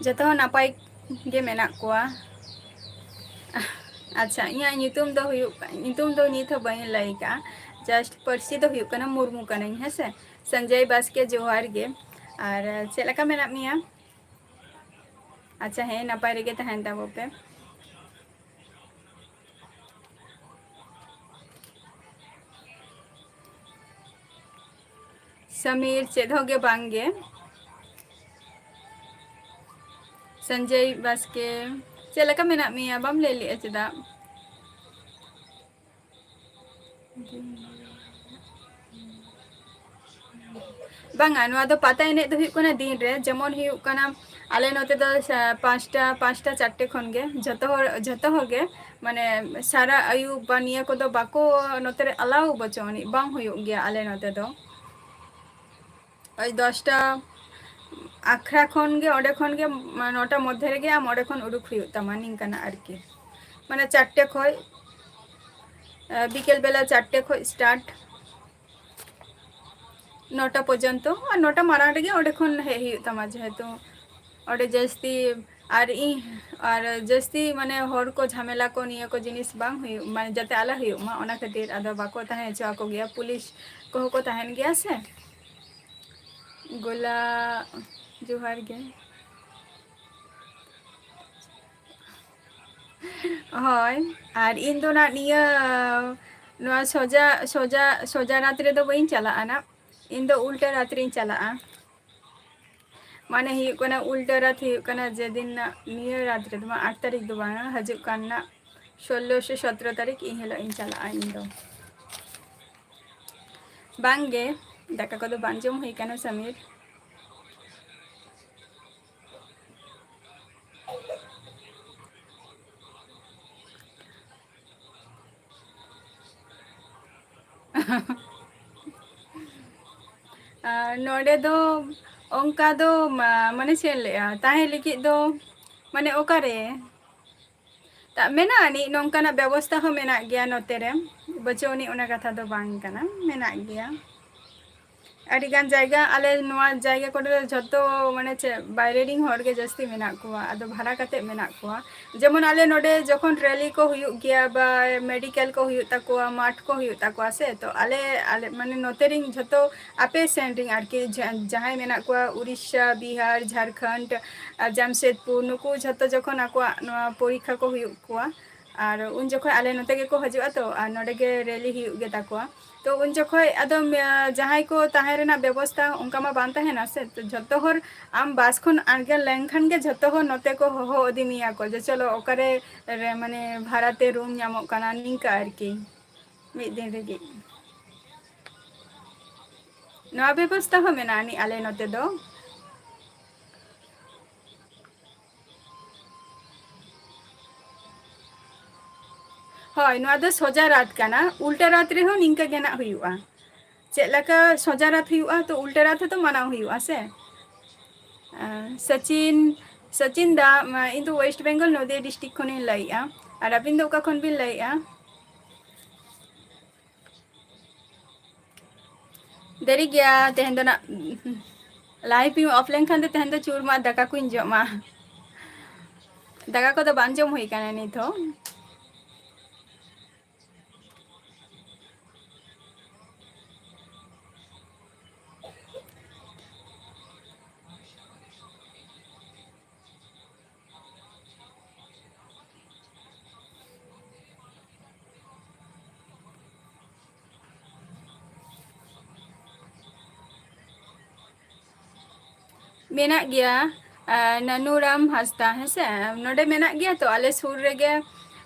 ᱡᱚᱛᱚ ᱦᱚᱲ ᱱᱟᱯᱟᱭ ᱜᱮ ᱢᱮᱱᱟᱜ ᱠᱚᱣᱟ᱾ ᱟᱪᱪᱷᱟ, ᱤᱧᱟᱹᱜ ᱧᱩᱛᱩᱢ ᱫᱚ ᱦᱩᱭᱩᱜ ᱧᱩᱛᱩᱢ ᱫᱚ ᱱᱤᱛ ᱦᱚᱸ ᱵᱟᱹᱧ ᱞᱟᱹᱭ ᱠᱟᱜᱼᱟ, ᱡᱟᱥᱴ ᱯᱟᱹᱨᱥᱤ ᱫᱚ ᱦᱩᱭᱩᱜ ᱠᱟᱱᱟ ᱢᱩᱨᱢᱩ ᱠᱟᱹᱱᱟᱹᱧ ᱦᱮᱸᱥᱮ᱾ ᱥᱚᱧᱡᱚᱭ ᱵᱟᱥᱠᱮ, ᱡᱚᱦᱟᱨ ᱜᱮ, ᱟᱨ ᱪᱮᱫ ᱞᱮᱠᱟ ᱢᱮᱱᱟᱜ ᱢᱮᱭᱟ? ᱟᱪᱪᱷᱟ, ᱦᱮᱸ ᱱᱟᱯᱟᱭ ᱨᱮᱜᱮ ᱛᱟᱦᱮᱱ ᱛᱟᱵᱚ ᱯᱮ᱾ ᱥᱚᱢᱤᱨ, ᱪᱮᱫ ᱦᱚᱸ ᱜᱮ ᱵᱟᱝ ᱜᱮ᱾ ᱥᱚᱧᱡᱚᱭ ᱵᱟᱥᱠᱮ, ᱪᱮᱫ ᱞᱮᱠᱟ ᱢᱮᱱᱟᱜ ᱢᱮᱭᱟ? ᱵᱟᱢ ᱞᱟᱹᱭ ᱞᱮᱜᱼᱟ ᱪᱮᱫᱟᱜ? ᱵᱟᱝᱟ, ᱱᱚᱣᱟ ᱫᱚ ᱯᱟᱛᱟ ᱮᱱᱮᱡ ᱫᱚ ᱦᱩᱭᱩᱜ ᱠᱟᱱᱟ ᱫᱤᱱ ᱨᱮ, ᱡᱮᱢᱚᱱ ᱦᱩᱭᱩᱜ ᱠᱟᱱᱟ ᱟᱞᱮ ᱱᱚᱛᱮ ᱫᱚ 5টা 4ᱴᱮ ᱠᱷᱚᱱ ᱜᱮ ᱡᱷᱚᱛᱚ ᱦᱚᱲ ᱜᱮ, ᱢᱟᱱᱮ ᱥᱟᱨᱟ ᱟᱭᱩᱵ ᱵᱟ ᱱᱤᱭᱟᱹ ᱠᱚᱫᱚ ᱵᱟᱠᱚ ᱱᱚᱛᱮ ᱨᱮ ᱟᱞᱟᱣ ᱵᱚᱪᱚ ᱟᱹᱱᱤᱡ ᱵᱟᱝ ᱦᱩᱭᱩᱜ ᱜᱮᱭᱟ ᱟᱞᱮ ᱱᱚᱛᱮ ᱫᱚ᱾ ᱳᱭ 10টা ᱟᱠᱷᱲᱟ ᱠᱷᱚᱱ ᱜᱮ, ᱚᱸᱰᱮ ᱠᱷᱚᱱ ᱜᱮ 9টা ᱢᱚᱫᱽᱫᱷᱮ ᱨᱮᱜᱮ ᱟᱢ ᱚᱸᱰᱮ ᱠᱷᱚᱱ ᱩᱰᱩᱠ ᱦᱩᱭᱩᱜ ᱛᱟᱢᱟ, ᱱᱤᱝᱠᱟᱱᱟᱜ ᱟᱨᱠᱤ᱾ ᱢᱟᱱᱮ 4ᱴᱮ ᱠᱷᱚᱡ, ᱵᱤᱠᱮᱞ ᱵᱮᱞᱟ 4ᱴᱮ ᱠᱷᱚᱡ ᱥᱴᱟᱨᱴ, 9টা ᱯᱚᱨᱡᱚᱱᱛᱚ, ᱟᱨ 9টা ᱢᱟᱲᱟᱝ ᱨᱮᱜᱮ ᱚᱸᱰᱮ ᱠᱷᱚᱱ ᱦᱮᱡ ᱦᱩᱭᱩᱜ ᱛᱟᱢᱟ, ᱡᱮᱦᱮᱛᱩ ᱚᱸᱰᱮ ᱡᱟᱹᱥᱛᱤ ᱟᱨ ᱡᱟᱹᱥᱛᱤ ᱢᱟᱱᱮ ᱦᱚᱲ ᱠᱚ ᱡᱷᱟᱢᱮᱞᱟ ᱠᱚ ᱱᱤᱭᱟᱹ ᱠᱚ ᱡᱤᱱᱤᱥ ᱵᱟᱝ ᱦᱩᱭᱩᱜ, ᱢᱟᱱᱮ ᱡᱟᱛᱮ ᱟᱞᱚ ᱦᱩᱭᱩᱜ ᱢᱟ, ᱚᱱᱟ ᱠᱷᱟᱹᱛᱤᱨ ᱟᱫᱚ ᱵᱟᱠᱚ ᱛᱟᱦᱮᱸ ᱦᱚᱪᱚ ᱟᱠᱚ ᱜᱮᱭᱟ, ᱯᱩᱞᱤᱥ ᱠᱚᱦᱚᱸ ᱠᱚ ᱛᱟᱦᱮᱱ ᱜᱮᱭᱟ ᱥᱮ᱾ ᱜᱚᱞᱟ, ᱡᱚᱦᱟᱨ ᱜᱮ᱾ ᱦᱳᱭ, ᱟᱨ ᱤᱧ ᱫᱚ ᱱᱟᱜ ᱱᱤᱭᱟᱹ ᱱᱚᱣᱟ ᱥᱚᱡᱟ ᱨᱟᱛ ᱨᱮᱫᱚ ᱵᱟᱹᱧ ᱪᱟᱞᱟᱜᱼᱟ ᱱᱟᱜ, ᱤᱧ ᱫᱚ ᱩᱞᱴᱟᱹ ᱨᱟᱛ ᱨᱤᱧ ᱪᱟᱞᱟᱜᱼᱟ᱾ ᱢᱟᱱᱮ ᱦᱩᱭᱩᱜ ᱠᱟᱱᱟ ᱩᱞᱴᱟᱹ ᱨᱟᱛ ᱦᱩᱭᱩᱜ ᱠᱟᱱᱟ ᱡᱮᱫᱤᱱ ᱱᱤᱭᱟᱹ ᱨᱟᱛ ᱨᱮᱫᱚ 8 ᱛᱟᱹᱨᱤᱠᱷ ᱫᱚ ᱵᱟᱝᱟ, ᱦᱤᱡᱩᱜ ᱠᱟᱱ ᱱᱟᱜ 16 ᱥᱮ 17 ᱛᱟᱹᱨᱤᱠᱷ ᱤᱱ ᱦᱤᱞᱳᱜ ᱤᱧ ᱪᱟᱞᱟᱜᱼᱟ ᱤᱧ ᱫᱚ᱾ ᱵᱟᱝ ᱜᱮ, ᱫᱟᱠᱟ ᱠᱚᱫᱚ ᱵᱟᱝ ᱡᱚᱢ ᱦᱩᱭ ᱠᱟᱱᱟ ᱥᱚᱢᱤᱨ᱾ ᱱᱚᱰᱮ ᱫᱚ ᱚᱱᱠᱟ ᱫᱚ ᱢᱟᱱᱮ ᱪᱮᱫ ᱤᱧ ᱞᱟᱹᱭᱼᱟ, ᱛᱟᱦᱮᱸ ᱞᱟᱹᱜᱤᱫ ᱫᱚ ᱢᱟᱱᱮ ᱚᱠᱟᱨᱮ ᱢᱮᱱᱟᱜ ᱟᱹᱱᱤᱡ ᱱᱚᱝᱠᱟᱱᱟᱜ ᱵᱮᱵᱚᱥᱛᱷᱟ ᱦᱚᱸ ᱢᱮᱱᱟᱜ ᱜᱮᱭᱟ ᱱᱚᱛᱮ ᱨᱮ, ᱵᱟᱹᱪᱩᱜ ᱟᱹᱱᱤᱡ ᱚᱱᱟ ᱠᱟᱛᱷᱟ ᱫᱚ ᱵᱟᱝ ᱠᱟᱱᱟ, ᱢᱮᱱᱟᱜ ᱜᱮᱭᱟ᱾ ᱟᱹᱰᱤᱜᱟᱱ ᱡᱟᱭᱜᱟ, ᱟᱞᱮ ᱱᱚᱣᱟ ᱡᱟᱭᱜᱟ ᱠᱚᱨᱮ ᱡᱷᱚᱛᱚ ᱢᱟᱱᱮ ᱪᱮᱫ ᱵᱟᱭᱨᱮ ᱨᱮᱱ ᱦᱚᱲᱜᱮ ᱡᱟᱹᱥᱛᱤ ᱢᱮᱱᱟᱜ ᱠᱚᱣᱟ, ᱟᱫᱚ ᱵᱷᱟᱲᱟ ᱠᱟᱛᱮᱫ ᱢᱮᱱᱟᱜ ᱠᱚᱣᱟ᱾ ᱡᱮᱢᱚᱱ ᱟᱞᱮ ᱱᱚᱰᱮ ᱡᱚᱠᱷᱚᱱ ᱨᱮᱞᱤ ᱠᱚ ᱦᱩᱭᱩᱜ ᱜᱮᱭᱟ, ᱵᱟ ᱢᱮᱰᱤᱠᱮᱞ ᱠᱚ ᱦᱩᱭᱩᱜ ᱛᱟᱠᱚᱣᱟ, ᱢᱟᱴᱷ ᱠᱚ ᱦᱩᱭᱩᱜ ᱛᱟᱠᱚᱣᱟ ᱥᱮ, ᱛᱚ ᱟᱞᱮ ᱢᱟᱱᱮ ᱱᱚᱛᱮ ᱨᱮᱱ ᱡᱷᱚᱛᱚ ᱟᱯᱮ ᱥᱮᱱ ᱨᱮᱱ ᱟᱨᱠᱤ ᱡᱟᱦᱟᱸᱭ ᱢᱮᱱᱟᱜ ᱠᱚᱣᱟ ᱩᱲᱤᱥᱥᱟ, ᱵᱤᱦᱟᱨ, ᱡᱷᱟᱲᱠᱷᱚᱸᱰ, ᱡᱟᱢᱥᱮᱫᱽᱯᱩᱨ, ᱱᱩᱠᱩ ᱡᱷᱚᱛᱚ ᱡᱚᱠᱷᱚᱱ ᱟᱠᱚᱣᱟᱜ ᱱᱚᱣᱟ ᱯᱚᱨᱤᱠᱷᱟ ᱠᱚ ᱦᱩᱭᱩᱜ ᱠᱚᱣᱟ, ᱟᱨ ᱩᱱ ᱡᱚᱠᱷᱚᱱ ᱟᱞᱮ ᱱᱚᱛᱮ ᱜᱮᱠᱚ ᱦᱤᱡᱩᱜᱼᱟ ᱛᱚ, ᱟᱨ ᱱᱚᱰᱮ ᱜᱮ ᱨᱮᱞᱤ ᱦᱩᱭᱩᱜ ᱜᱮ ᱛᱟᱠᱚᱣᱟ᱾ तो उन जखय आदो जहां को ताहे रेना व्यवस्था उनका मा बान ताहेना से तो झतो हर आम बास खन आगे लेनखान गे झतो हर नते को होहो इदिमिया को जे चलो ओकारे माने भाड़ाते रूम नामक काना निंका आरकी मिद दिन रेगे नवा व्यवस्था हो मेना नि आले नते दो हय नवा दो सोजा रात काना उल्टा रात रे हो निंका गेना हुयुआ चेक लका सोजा रात हुयुआ तो उल्टा रात तो मानाव हुयुआ से सचिन सचिन दा इन तो वेस्ट बेंगल नदिया डिस्ट्रिक्ट खन लैया और अबिन दो का खन बिन लैया देरी गया तेहन दो ना लाइव यू ऑफलाइन खान दे तेहन दो चूरमा दाका कुइन जमा दाका को तो बान जम हुई काना नित हो मेना गया ननुराम हंसदा है से नोडे मेना गया तो आले सुर रेगे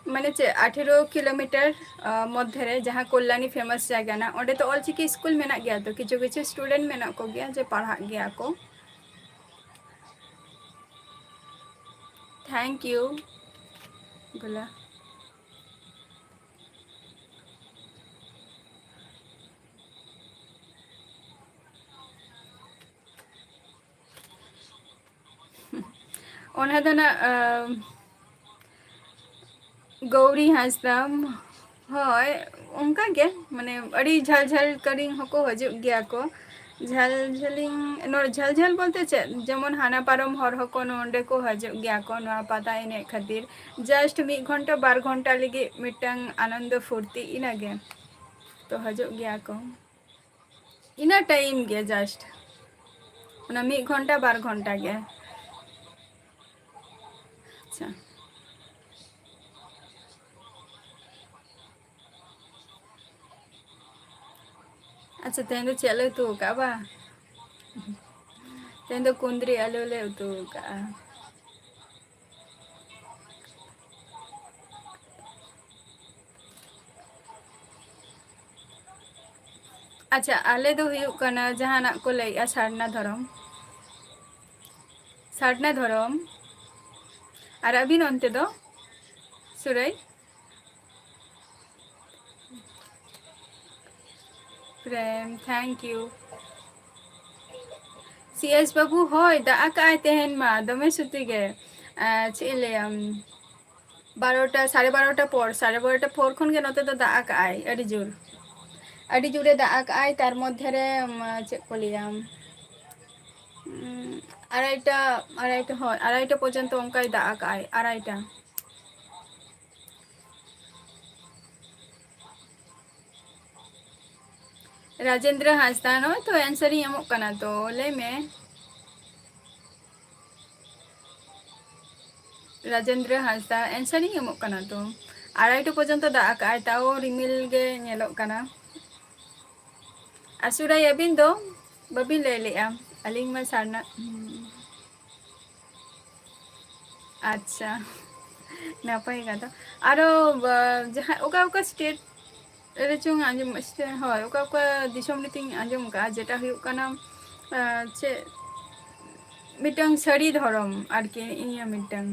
माने चे 18 किलोमीटर मध्य रे जहाँ कल्याणी फेमस जगह ना ओडे तो ऑलचिकी स्कूल मेना गया तो किछु किछु स्टूडेंट मेना को गया जे पढ़ा गया को थैंक यू बोला ओना दो ना गौरी हंसदाम हय उनका गे माने अड़ी झल झल करिंग हको हजू गया को झल झलिंग नोर झल झल बोलते चे जेमन हाना पारम हर हको नोंडे को हजू गया को नोआ पता इने खातिर जस्ट 1 घंटा 12 घंटा लगी मिटंग आनंद फुर्ती इना गे तो हजू गया को इना टाइम गे जस्ट उना 1 घंटा 12 घंटा गे अच्छा अच्छा तेन तो चलो तू का बा तेन तो कुंदरी आलू ले तू का अच्छा आले दो हुयुक कना जहाना को लैया सारना धरम और अबिन अंते दो सुरई प्रेम थैंक यू सीएस बाबू होय दा का तेहन मा दमे सुती गे चिले 12टा 12:30 पर 12:30 पर खन गे नते तो दा का अड़ी जोर अड़ी जोरे दा का तार मध्य रे चेक को लिया আড়াইটা আড়াইটা হয় আড়াইটা পর্যন্ত অঙ্কায় দাগ আয় আড়াইটা राजेंद्र हांसदा नो तो आंसर ही एमोग कना तो ले में राजेंद्र हांसदा आंसर ही एमोग कना तो आड़ाईटा पर्यंत दाग आय ताओ रिमिल गे नेलोग कना आसुराई अबिन दो बबिन ले लेआ अलिंग में सारना अच्छा नापाय कथा आरो जहां ओका ओका स्टेट रेचुंग आंजम হয় ওকা ওকা দিশম নিতিং আঞ্জম কা যেটা হুয়ুক কানা चे मिटंग सड़ी धरम আর কি ইয়া মিটং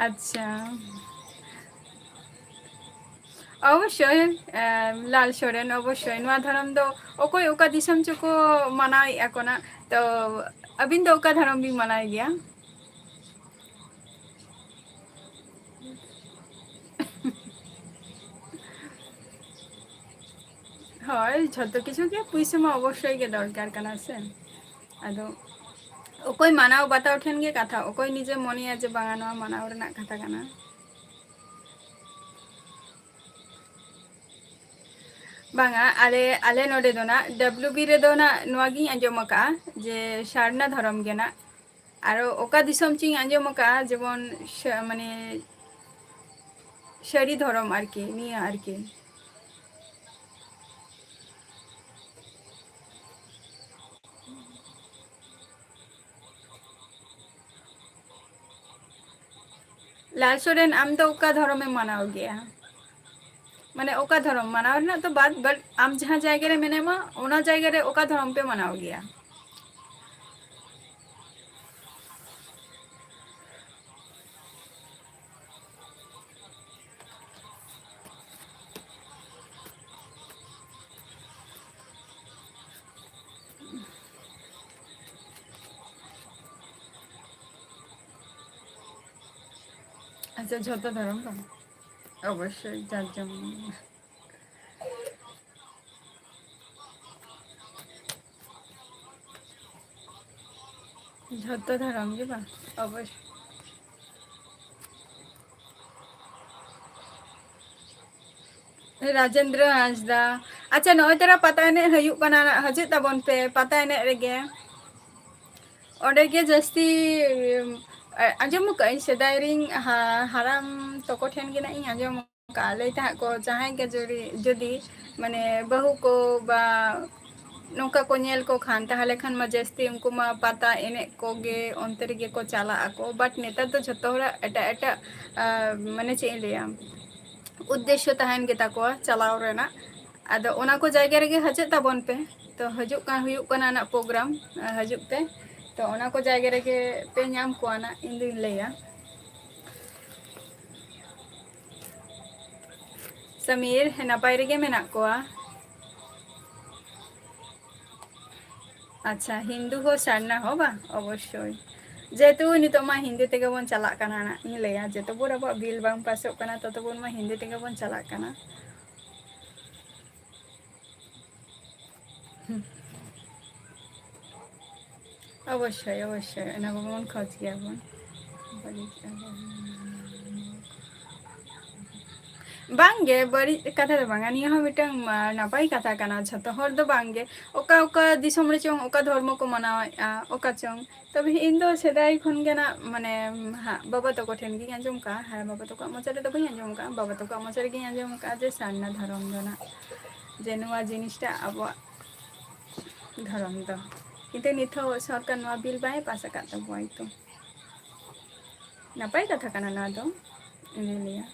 আচ্ছা অবশ্যই লাল সরেন অবশ্যই নোয়া ধরম দো ওকই ওকা দিশম চুকো মানাই একনা তো अबिन दो ओका धरम भी मनाई गया হয় যত কিছু গে পুইসে मा অবশ্যই গে দরকার কানা সে আদো ওকই মানাও বাতাও ঠেন গে কথা ওকই নিজে মনি আছে বাঙানো মানাও রেনা কথা কানা बांगा आले आले नोडे दोना डब्ल्यूबी रे दोना नोगी आंजम का जे सारना धरम गेना आरो ओका दिसम चिंग आंजम का जेमन माने ᱥᱟᱹᱨᱤ ᱫᱷᱚᱨᱚᱢ ᱟᱨᱠᱤ ᱱᱤᱭᱟᱹ ᱟᱨᱠᱤ ᱞᱟᱞ ᱥᱚᱨᱮᱱ ᱟᱢ ᱫᱚ ᱚᱠᱟ ᱫᱷᱚᱨᱚᱢᱮᱢ ᱢᱟᱱᱟᱣ ᱜᱮᱭᱟ? ᱢᱟᱱᱮ ᱚᱠᱟ ᱫᱷᱚᱨᱚᱢ ᱢᱟᱱᱟᱣ ᱨᱮᱱᱟᱜ ᱛᱚ ᱵᱟᱫ ᱟᱢ ᱡᱟᱦᱟᱸ ᱡᱟᱭᱜᱟ ᱨᱮ ᱢᱮᱱᱟᱢᱟ ᱚᱱᱟ ᱡᱟᱭᱜᱟ ᱨᱮ ᱚᱠᱟ ᱫᱷᱚᱨᱚᱢ ᱯᱮ ᱢᱟᱱᱟᱣ ᱜᱮᱭᱟ? ᱟᱪᱪᱷᱟ ᱡᱷᱚᱛᱚ ᱫᱷᱚᱨᱚᱢ ᱵᱟᱝ ᱚᱵᱚᱥᱥᱳᱭ ᱡᱟᱨ ᱡᱮᱢᱚᱱ ᱡᱷᱚᱛᱚ ᱫᱷᱚᱨᱚᱢ ᱜᱮ ᱵᱟᱝ ᱚᱵᱚᱥᱥᱳᱭ ᱨᱟᱡᱮᱱᱫᱨᱚ ᱦᱟᱸᱥᱫᱟ ᱟᱪᱪᱷᱟ ᱱᱚᱜᱼᱚᱭ ᱛᱚᱨᱟ ᱯᱟᱛᱟ ᱮᱱᱮᱡ ᱦᱩᱭᱩᱜ ᱠᱟᱱᱟ ᱦᱤᱡᱩᱜ ᱛᱟᱵᱚᱱ ᱯᱮ ᱯᱟᱛᱟ ᱮᱱᱮᱡ ᱨᱮᱜᱮ ᱚᱸᱰᱮ ᱜᱮ ᱡᱟᱹᱥᱛᱤ ᱟᱸᱡᱚᱢ ᱟᱠᱟᱫ ᱟᱹᱧ ᱥᱮᱫᱟᱭ ᱨᱤᱧ ᱦᱟᱲᱟᱢ ᱛᱚᱠᱚ ᱴᱷᱮᱱ ᱜᱮ ᱱᱟᱜ ᱤᱧ ᱟᱸᱡᱚᱢ ᱞᱟᱹᱭ ᱛᱟᱦᱮᱸᱫ ᱠᱚ ᱡᱟᱦᱟᱸᱭ ᱜᱮ ᱡᱩᱫᱤ ᱢᱟᱱᱮ ᱵᱟᱹᱦᱩ ᱠᱚ ᱵᱟ ᱱᱚᱝᱠᱟ ᱠᱚ ᱧᱮᱞ ᱠᱚ ᱠᱷᱟᱱ ᱛᱟᱦᱚᱞᱮ ᱠᱷᱟᱱ ᱢᱟ ᱡᱟᱹᱥᱛᱤ ᱩᱱᱠᱩ ᱢᱟ ᱯᱟᱛᱟ ᱮᱱᱮᱡ ᱠᱚᱜᱮ ᱚᱱᱛᱮ ᱨᱮᱜᱮ ᱠᱚ ᱪᱟᱞᱟᱜ ᱟᱠᱚ ᱵᱟᱴ ᱱᱮᱛᱟᱨ ᱫᱚ ᱡᱷᱚᱛᱚ ᱦᱚᱲᱟᱜ ᱮᱴᱟᱜ ᱮᱴᱟᱜ ᱢᱟᱱᱮ ᱪᱮᱫ ᱤᱧ ᱞᱟᱹᱭᱟ ᱩᱫᱽᱫᱮᱥᱥᱚ ᱛᱟᱦᱮᱱ ᱜᱮᱛᱟ ᱠᱚᱣᱟ ᱪᱟᱞᱟᱣ ᱨᱮᱱᱟᱜ ᱟᱫᱚ ᱚᱱᱟ ᱠᱚ ᱡᱟᱭᱜᱟ ᱨᱮᱜᱮ ᱦᱤᱡᱩᱜ ᱛᱟᱵᱚᱱ ᱯᱮ ᱛᱚ ᱦᱤᱡᱩᱜ ᱠᱟᱱ ᱦᱩᱭᱩᱜ ᱠᱟᱱᱟ ᱱᱟᱜ ᱯᱨᱳᱜᱨᱟᱢ ᱦᱤᱡᱩᱜ ᱯᱮ ᱛᱚ ᱚᱱᱟ ᱠᱚ ᱡᱟᱭᱜᱟ ᱨᱮᱜᱮ ᱯᱮ ᱧᱟᱢ ᱠᱚᱣᱟ ᱱᱟᱜ ᱤᱧ ᱫᱩᱧ ᱞᱟᱹᱭᱟ ᱥᱚᱢᱤᱨ ᱱᱟᱯᱟᱭ ᱨᱮᱜᱮ ᱢᱮᱱᱟᱜ ᱠᱚᱣᱟ ᱟᱪᱪᱷᱟ ᱦᱤᱱᱫᱩ ᱦᱚᱸ ᱥᱟᱨᱱᱟ ᱦᱚᱸ ᱵᱟᱝ ᱚᱵᱚᱥᱥᱳᱭ ᱡᱮᱦᱮᱛᱩ ᱱᱤᱛᱚᱜ ᱢᱟ ᱦᱤᱱᱫᱤ ᱛᱮᱜᱮ ᱵᱚᱱ ᱪᱟᱞᱟᱜ ᱠᱟᱱᱟ ᱤᱧ ᱞᱟᱹᱭᱟ ᱡᱚᱛᱚ ᱵᱷᱳᱨ ᱟᱵᱚᱣᱟᱜ ᱵᱤᱞ ᱵᱟᱝ ᱯᱟᱥᱚᱜ ᱠᱟᱱᱟ ᱛᱚᱛᱚ ᱵᱷᱳᱨ ᱢᱟ ᱦᱤᱱᱫᱤ ᱛᱮᱜᱮ ᱵᱚᱱ ᱪᱟᱞᱟᱜ ᱠᱟᱱᱟ ᱚᱵᱚᱥᱥᱳᱭ ᱚᱵᱚᱥᱥᱳᱭ ᱚᱱᱟ ᱠᱚᱵᱚᱱ ᱠᱷᱚᱡᱽ ᱜᱮᱭᱟᱵᱚᱱ ᱵᱟᱝᱜᱮ ᱵᱟᱹᱲᱤᱡ ᱠᱟᱛᱷᱟ ᱫᱚ ᱵᱟᱝᱟ ᱱᱤᱭᱟᱹ ᱦᱚᱸ ᱢᱤᱫᱴᱟᱝ ᱱᱟᱯᱟᱭ ᱠᱟᱛᱷᱟ ᱠᱟᱱᱟ ᱡᱷᱚᱛᱚ ᱦᱚᱲ ᱫᱚ ᱵᱟᱝᱜᱮ ᱚᱠᱟ ᱚᱠᱟ ᱫᱤᱥᱚᱢ ᱨᱮ ᱪᱚᱝ ᱚᱠᱟ ᱫᱷᱚᱨᱢᱚ ᱠᱚ ᱢᱟᱱᱟᱣᱮᱫᱼᱟ ᱚᱠᱟ ᱪᱚᱝ ᱛᱚᱵᱮ ᱤᱧ ᱫᱚ ᱥᱮᱫᱟᱭ ᱠᱷᱚᱱ ᱜᱮ ᱱᱟᱜ ᱢᱟᱱᱮ ᱵᱟᱵᱟ ᱛᱟᱠᱚ ᱴᱷᱮᱱ ᱜᱤᱧ ᱟᱸᱡᱚᱢ ᱠᱟᱜᱼᱟ ᱦᱮᱸ ᱵᱟᱵᱟ ᱛᱟᱠᱚᱣᱟᱜ ᱢᱚᱪᱟ ᱨᱮᱫᱚ ᱵᱟᱹᱧ ᱟᱸᱡᱚᱢ ᱠᱟᱜᱼᱟ ᱵᱟᱵᱟ ᱛᱟᱠᱚᱣᱟᱜ ᱢᱚᱪᱟ ᱨᱮᱜᱤᱧ ᱟᱸᱡᱚᱢ ᱠᱟᱜᱼᱟ ᱡᱮ ᱥᱟᱨᱱᱟ ᱫᱷᱚᱨᱚᱢ ᱨᱮᱱᱟᱜ ᱡᱮ ᱱᱚᱣᱟ ᱡᱤᱱᱤᱥᱴᱟ ᱟᱵᱚᱣᱟᱜ ᱫᱷᱚᱨᱚᱢ ᱫᱚ ᱠᱤᱱᱛᱩ ᱱᱤᱛ ᱦᱚᱸ ᱥᱚᱨᱠᱟᱨ ᱱᱚᱣᱟ ᱵᱤᱞ ᱵᱟᱭ ᱯᱟᱥ ᱟᱠᱟᱫ ᱛᱟᱵᱚᱣᱟ ᱛᱚ ᱱᱟᱯᱟᱭ ᱠᱟᱛᱷᱟ ᱠᱟᱱᱟ ᱱᱚᱣᱟ ᱫᱚ ᱤᱧᱤᱧ ᱞᱟᱹᱭᱟ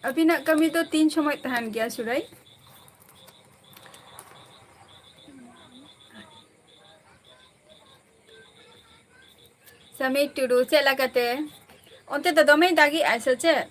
ᱟᱹᱵᱤᱱᱟᱜ ᱠᱟᱹᱢᱤ ᱫᱚ ᱛᱤᱱ ᱥᱚᱢᱚᱭ ᱛᱟᱦᱮᱱ ᱜᱮᱭᱟ ᱥᱩᱨᱟᱹᱭ ᱥᱚᱢᱤᱨ ᱴᱩᱰᱩ ᱪᱮᱫ ᱞᱮᱠᱟᱛᱮ ᱚᱱᱛᱮ ᱫᱚ ᱫᱚᱢᱮᱭ ᱫᱟᱜᱤᱜᱼᱟᱭ ᱥᱮ ᱪᱮᱫ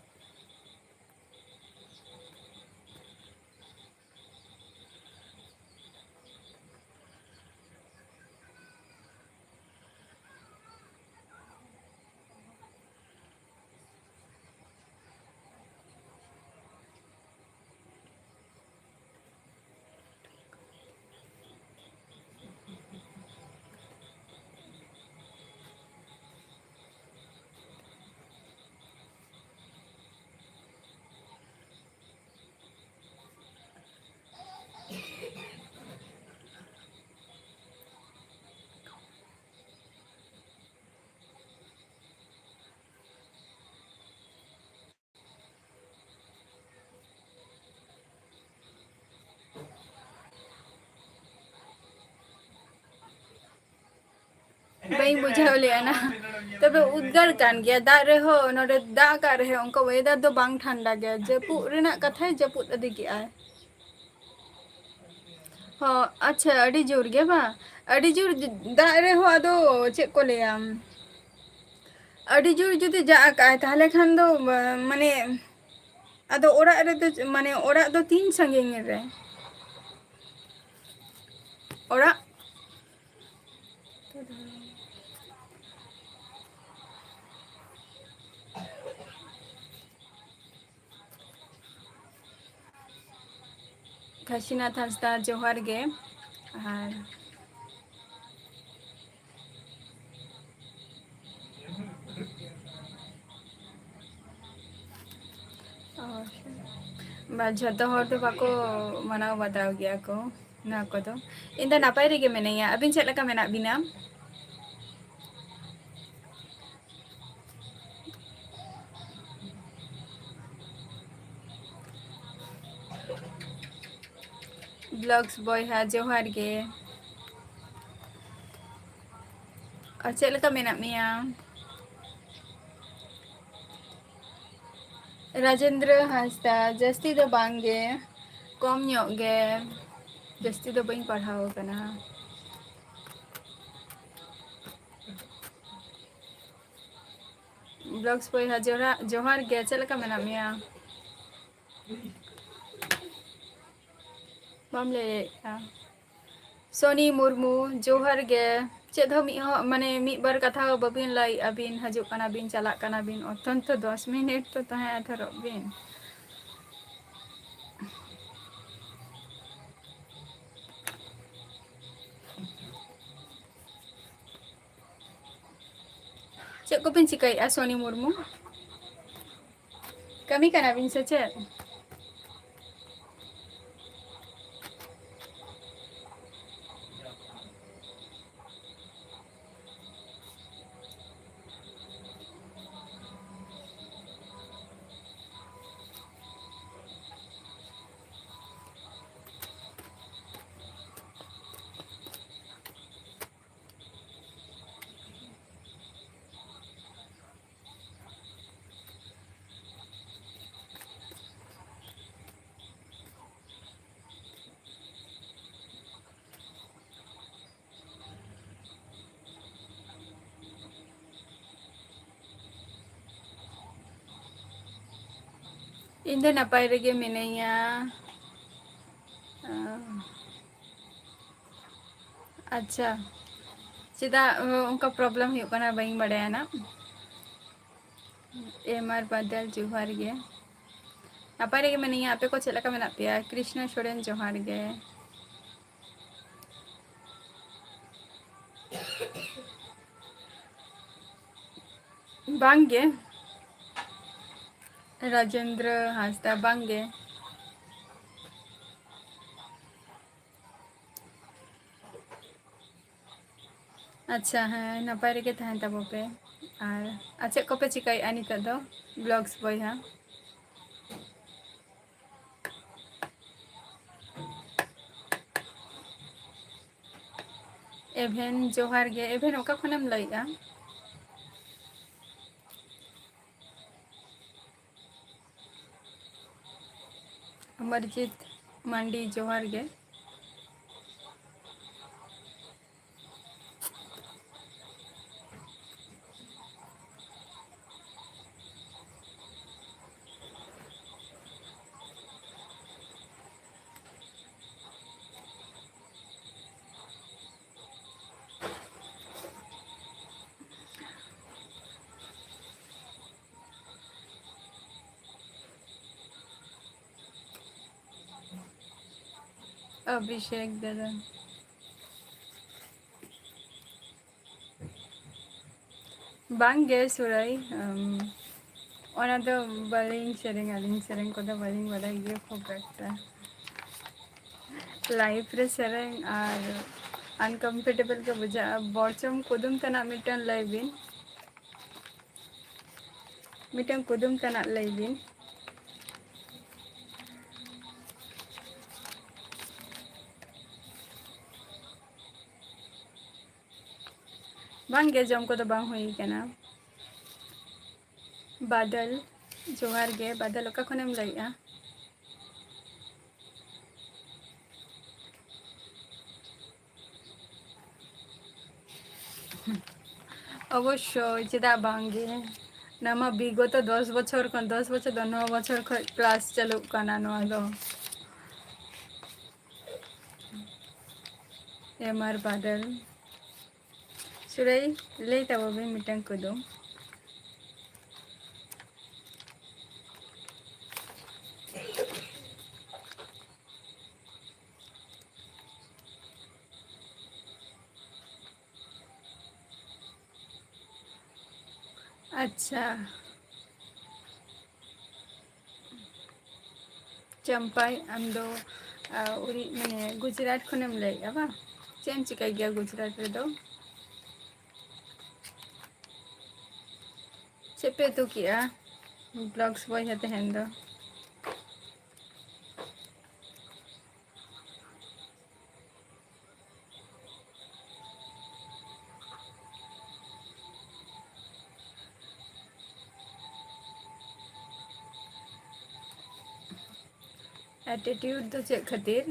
ᱵᱟᱹᱧ ᱵᱩᱡᱷᱟᱹᱣ ᱞᱮᱜᱼᱟ ᱱᱟ ᱛᱚᱵᱮ ᱩᱫᱽᱜᱟᱹᱨ ᱠᱟᱱ ᱜᱮᱭᱟ ᱫᱟᱜ ᱨᱮᱦᱚᱸ ᱱᱚᱰᱮ ᱫᱟᱜ ᱟᱠᱟᱫ ᱨᱮᱦᱚᱸ ᱚᱱᱠᱟ ᱚᱭᱮᱫᱟᱨ ᱫᱚ ᱵᱟᱝ ᱴᱷᱟᱱᱰᱟ ᱜᱮᱭᱟ ᱡᱟᱹᱯᱩᱫ ᱨᱮᱱᱟᱜ ᱠᱟᱛᱷᱟᱭ ᱡᱟᱹᱯᱩᱫ ᱤᱫᱤ ᱠᱮᱜᱼᱟᱭ ᱦᱚᱸ ᱟᱪᱪᱷᱟ ᱟᱹᱰᱤ ᱡᱳᱨ ᱜᱮ ᱵᱟᱝ ᱟᱹᱰᱤ ᱡᱳᱨ ᱫᱟᱜ ᱨᱮᱦᱚᱸ ᱟᱫᱚ ᱪᱮᱫ ᱠᱚ ᱞᱟᱹᱭᱟ ᱟᱹᱰᱤ ᱡᱳᱨ ᱡᱩᱫᱤ ᱫᱟᱜ ᱠᱟᱜᱼᱟᱭ ᱛᱟᱦᱚᱞᱮ ᱠᱷᱟᱱ ᱫᱚ ᱢᱟᱱᱮ ᱟᱫᱚ ᱚᱲᱟᱜ ᱨᱮᱫᱚ ᱢᱟᱱᱮ ᱚᱲᱟᱜ ᱫᱚ ᱛᱤᱱ ᱥᱟᱺᱜᱤᱧ ᱨᱮ ᱚᱲᱟᱜ ᱠᱟᱥᱤᱱᱟᱛᱷ ᱦᱟᱸᱥᱫᱟ ᱡᱚᱦᱟᱨ ᱜᱮ ᱟᱨ ᱵᱟ ᱡᱷᱚᱛᱚ ᱦᱚᱲ ᱫᱚ ᱵᱟᱠᱚ ᱢᱟᱱᱟᱣ ᱵᱟᱛᱟᱣ ᱜᱮᱭᱟ ᱠᱚ ᱱᱚᱣᱟ ᱠᱚᱫᱚ᱾ ᱤᱧ ᱫᱚ ᱱᱟᱯᱟᱭ ᱨᱮᱜᱮ ᱢᱤᱱᱟᱹᱧᱟ, ᱟᱹᱵᱤᱱ ᱪᱮᱫ ᱞᱮᱠᱟ ᱢᱮᱱᱟᱜ ᱵᱤᱱᱟ? ᱵᱞᱚᱜᱥ ᱵᱚᱭᱦᱟ ᱡᱚᱦᱟᱨ ᱜᱮ᱾ ᱟᱨ ᱪᱮᱫ ᱞᱮᱠᱟ ᱢᱮᱱᱟᱜ ᱢᱮᱭᱟ? ᱨᱟᱡᱮᱱᱫᱨᱚ ᱦᱟᱸᱥᱫᱟ, ᱡᱟᱹᱥᱛᱤ ᱫᱚ ᱵᱟᱝᱜᱮ ᱠᱚᱢ ᱧᱚᱜ ᱜᱮ, ᱡᱟᱹᱥᱛᱤ ᱫᱚ ᱵᱟᱹᱧ ᱯᱟᱲᱦᱟᱣ ᱟᱠᱟᱱᱟ᱾ ᱵᱞᱚᱜᱥ ᱵᱚᱭᱦᱟ ᱡᱚᱦᱟᱨ ᱜᱮ, ᱪᱮᱫ ᱞᱮᱠᱟ ᱢᱮᱱᱟᱜ ᱢᱮᱭᱟ? ᱵᱟᱢ ᱞᱟᱹᱭᱮᱫᱼᱟ? ᱥᱚᱱᱤ ᱢᱩᱨᱢᱩ ᱡᱚᱦᱟᱨ ᱜᱮ᱾ ᱪᱮᱫ ᱦᱚᱸ ᱢᱟᱱᱮ ᱢᱤᱫ ᱵᱟᱨ ᱠᱟᱛᱷᱟ ᱦᱚᱸ ᱵᱟᱹᱵᱤᱱ ᱞᱟᱹᱭᱮᱫᱼᱟ ᱵᱤᱱ, ᱦᱤᱡᱩᱜ ᱠᱟᱱᱟ ᱵᱤᱱ ᱪᱟᱞᱟᱜ ᱠᱟᱱᱟ ᱵᱤᱱ, ᱚᱛᱷᱚᱱᱛᱚ 10 ᱢᱤᱱᱤᱴ ᱛᱚ ᱛᱟᱦᱮᱸ ᱩᱛᱟᱹᱨᱚᱜ ᱵᱤᱱ᱾ ᱪᱮᱫ ᱠᱚᱵᱤᱱ ᱪᱤᱠᱟᱹᱭᱮᱫᱼᱟ ᱥᱚᱱᱤ ᱢᱩᱨᱢᱩ? ᱠᱟᱹᱢᱤ ᱠᱟᱱᱟ ᱵᱤᱱ ᱥᱮ ᱪᱮᱫ? ᱤᱧ ᱫᱚ ᱱᱟᱯᱟᱭ ᱨᱮᱜᱮ ᱢᱤᱱᱟᱹᱧᱟ᱾ ᱟᱪᱪᱷᱟ, ᱪᱮᱫᱟᱜ ᱚᱱᱠᱟ ᱯᱨᱚᱵᱞᱮᱢ ᱦᱩᱭᱩᱜ ᱠᱟᱱᱟ ᱵᱟᱹᱧ ᱵᱟᱰᱟᱭᱟ ᱱᱟᱜ᱾ ᱮᱢᱟᱨ ᱵᱟᱫᱚᱞ ᱡᱚᱦᱟᱨ ᱜᱮ᱾ ᱱᱟᱯᱟᱭ ᱨᱮᱜᱮ ᱢᱤᱱᱟᱹᱧᱟ, ᱟᱯᱮ ᱠᱚ ᱪᱮᱫ ᱞᱮᱠᱟ ᱢᱮᱱᱟᱜ ᱯᱮᱭᱟ? ᱠᱨᱤᱥᱱᱚ ᱥᱚᱨᱮᱱ ᱡᱚᱦᱟᱨ ᱜᱮ᱾ ᱵᱟᱝ ᱜᱮ᱾ ᱨᱟᱡᱮᱱᱫᱨᱚ ᱦᱟᱸᱥᱫᱟ ᱵᱟᱝ ᱜᱮ᱾ ᱟᱪᱪᱷᱟ ᱦᱮᱸ, ᱱᱟᱯᱟᱭ ᱨᱮᱜᱮ ᱛᱟᱦᱮᱱ ᱛᱟᱵᱚ ᱯᱮ᱾ ᱟᱨ ᱪᱮᱫ ᱠᱚᱯᱮ ᱪᱤᱠᱟᱹᱭᱮᱫᱼᱟ ᱱᱤᱛᱚᱜ ᱫᱚ ᱵᱞᱚᱜᱥ ᱵᱚᱭᱦᱟ? ᱮᱵᱷᱮᱱ ᱡᱚᱦᱟᱨ ᱜᱮ, ᱮᱵᱷᱮᱱ ᱚᱠᱟ ᱠᱷᱚᱱᱮᱢ ᱞᱟᱹᱭᱮᱫᱼᱟ? ᱚᱢᱚᱨᱡᱤᱛ ᱢᱟᱱᱰᱤ ᱡᱚᱦᱟᱨ ᱜᱮ᱾ ᱚᱵᱷᱤᱥᱮᱠ ᱫᱟᱫᱟ, ᱵᱟᱝᱜᱮ ᱥᱩᱨᱟᱹᱭ, ᱚᱱᱟ ᱫᱚ ᱵᱟᱹᱞᱤᱧ ᱥᱮᱨᱮᱧᱟ, ᱟᱹᱞᱤᱧ ᱥᱮᱨᱮᱧ ᱠᱚᱫᱚ ᱵᱟᱹᱞᱤᱧ ᱵᱟᱰᱟᱭ ᱜᱮᱭᱟ ᱠᱷᱩᱵ ᱮᱠᱴᱟ᱾ ᱞᱟᱭᱤᱯᱷ ᱨᱮ ᱥᱮᱨᱮᱧ ᱟᱨ ᱟᱱᱠᱚᱢᱯᱷᱚᱨᱴᱮᱵᱚᱞ ᱜᱮ ᱵᱩᱡᱷᱟᱹᱜᱼᱟ, ᱵᱚᱨᱪᱚᱝ ᱠᱩᱫᱩᱢ ᱛᱮᱱᱟᱜ ᱢᱤᱫᱴᱟᱝ ᱞᱟᱹᱭ ᱵᱤᱱ᱾ ᱢᱤᱫᱴᱟᱝ ᱠᱩᱫᱩᱢ ᱛᱮᱱᱟᱜ ᱞᱟᱹᱭ ᱵᱤᱱ᱾ ᱵᱟᱝᱜᱮ, ᱡᱚᱢ ᱠᱚᱫᱚ ᱵᱟᱝ ᱦᱩᱭ ᱠᱟᱱᱟ᱾ ᱵᱟᱫᱚᱞ ᱡᱚᱦᱟᱨ ᱜᱮ, ᱵᱟᱫᱚᱞ ᱚᱠᱟ ᱠᱷᱚᱱᱮᱢ ᱞᱟᱹᱭᱮᱫᱼᱟ? ᱚᱵᱚᱥᱥᱳᱭ, ᱪᱮᱫᱟᱜ ᱵᱟᱝᱜᱮ, ᱱᱚᱣᱟ ᱢᱟ ᱵᱤᱜᱚᱛᱚ 10 ᱵᱚᱪᱷᱚᱨ ᱠᱷᱚᱱ 10 ᱵᱚᱪᱷᱚᱨ ᱫᱚ 9 ᱵᱚᱪᱷᱚᱨ ᱠᱷᱚᱡ ᱠᱞᱟᱥ ᱪᱟᱹᱞᱩᱜ ᱠᱟᱱᱟ ᱱᱚᱣᱟ ᱫᱚ᱾ ᱮᱢᱟᱨ ᱵᱟᱫᱚᱞ, ᱥᱩᱨᱟᱹᱭ ᱞᱟᱹᱭ ᱛᱟᱵᱚ ᱵᱤᱱ ᱢᱤᱫᱴᱟᱝ ᱠᱩᱫᱩᱢ᱾ ᱟᱪᱪᱷᱟ, ᱪᱟᱢᱯᱟᱭ ᱟᱢ ᱫᱚ ᱩᱲᱤ ᱢᱟᱱᱮ ᱜᱩᱡᱽᱨᱟᱴ ᱠᱷᱚᱱᱮᱢ ᱞᱟᱹᱭᱮᱜᱼᱟ ᱵᱟᱝ? ᱪᱮᱫ ᱮᱢ ᱪᱤᱠᱟᱹᱭ ᱜᱮᱭᱟ ᱜᱩᱡᱽᱨᱟᱴ ᱨᱮᱫᱚ? ᱪᱮᱫ ᱯᱮ ᱩᱛᱩ ᱠᱮᱜᱼᱟ ᱵᱞᱚᱜᱥ ᱵᱚᱭᱦᱟ ᱛᱮᱦᱮᱧ ᱫᱚ? ᱮᱴᱤᱴᱤᱭᱩᱰ ᱫᱚ ᱪᱮᱫ ᱠᱷᱟᱹᱛᱤᱨ?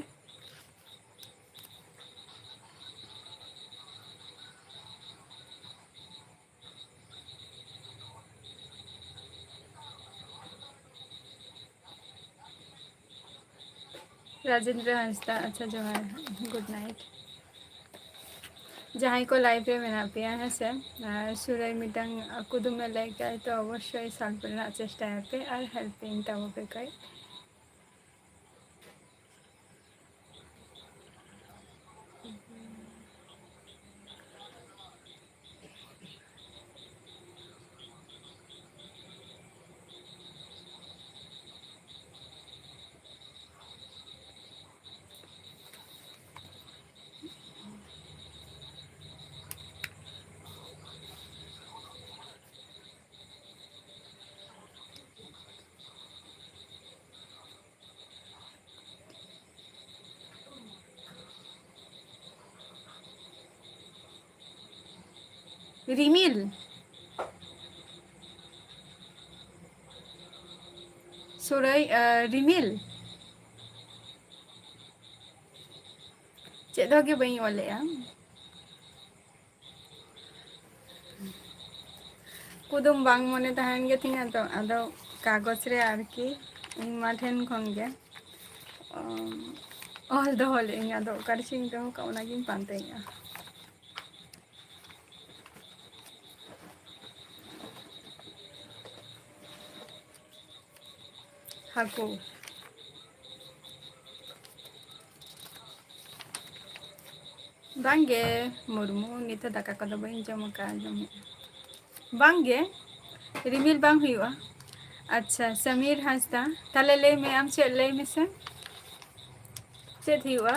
ᱨᱟᱡᱮᱱᱫᱨᱚ ᱦᱟᱸᱥᱫᱟ, ᱟᱪᱪᱷᱟ ᱡᱚᱦᱟᱨ, ᱜᱩᱰ ᱱᱟᱭᱤᱴ᱾ ᱡᱟᱦᱟᱸᱭ ᱠᱚ ᱞᱟᱭᱤᱵᱷ ᱨᱮ ᱢᱮᱱᱟᱜ ᱯᱮᱭᱟ ᱦᱮᱸᱥᱮ, ᱥᱩᱨᱟᱹᱭ ᱢᱤᱫᱴᱟᱝ ᱠᱩᱫᱩᱢᱮ ᱞᱟᱹᱭ ᱠᱟᱜᱼᱟ ᱛᱚ ᱚᱵᱚᱥᱥᱳᱭ ᱥᱚᱞᱵᱷ ᱨᱮᱱᱟᱜ ᱪᱮᱥᱴᱟᱭᱟᱯᱮ ᱟᱨ ᱦᱮᱞᱯᱤᱧ ᱛᱟᱵᱚᱯᱮ ᱠᱟᱹᱡ᱾ রিমিল, ᱥᱩᱨᱟᱹᱭ ᱨᱤᱢᱤᱞ, ᱪᱮᱫ ᱦᱚᱸᱜᱮ ᱵᱟᱹᱧ ᱚᱞᱮᱜᱼᱟ᱾ ᱠᱩᱫᱩᱢ ᱵᱟᱝ ᱢᱚᱱᱮ ᱛᱟᱦᱮᱱ ᱜᱮ ᱛᱤᱧᱟᱹ ᱛᱚ, ᱟᱫᱚ ᱠᱟᱜᱚᱡᱽ ᱨᱮ ᱟᱨᱠᱤ ᱤᱧ ᱢᱟ ᱴᱷᱮᱱ ᱠᱷᱚᱱ ᱜᱮ ᱚᱞ ᱫᱚᱦᱚ ᱞᱮᱜ ᱟᱹᱧ, ᱟᱫᱚ ᱚᱠᱟ ᱨᱮᱪᱚᱧ ᱫᱚᱦᱚ ᱠᱟᱜ ᱚᱱᱟᱜᱤᱧ ᱯᱟᱱᱛᱮᱭᱮᱜᱼᱟ᱾ ᱦᱟᱹᱠᱩ, ᱵᱟᱝᱜᱮ ᱢᱩᱨᱢᱩ, ᱱᱤᱛ ᱦᱚᱸ ᱫᱟᱠᱟ ᱠᱚᱫᱚ ᱵᱟᱹᱧ ᱡᱚᱢ ᱟᱠᱟᱜᱼᱟ, ᱡᱚᱢᱮᱜᱼᱟ᱾ ᱵᱟᱝᱜᱮ ᱨᱤᱢᱤᱞ ᱵᱟᱝ ᱦᱩᱭᱩᱜᱼᱟ᱾ ᱟᱪᱪᱷᱟ ᱥᱚᱢᱤᱨ ᱦᱟᱸᱥᱫᱟ, ᱛᱟᱦᱞᱮ ᱞᱟᱹᱭ ᱢᱮ ᱟᱢ ᱪᱮᱫ ᱞᱟᱹᱭ ᱢᱮᱥᱮ? ᱪᱮᱫ ᱦᱩᱭᱩᱜᱼᱟ?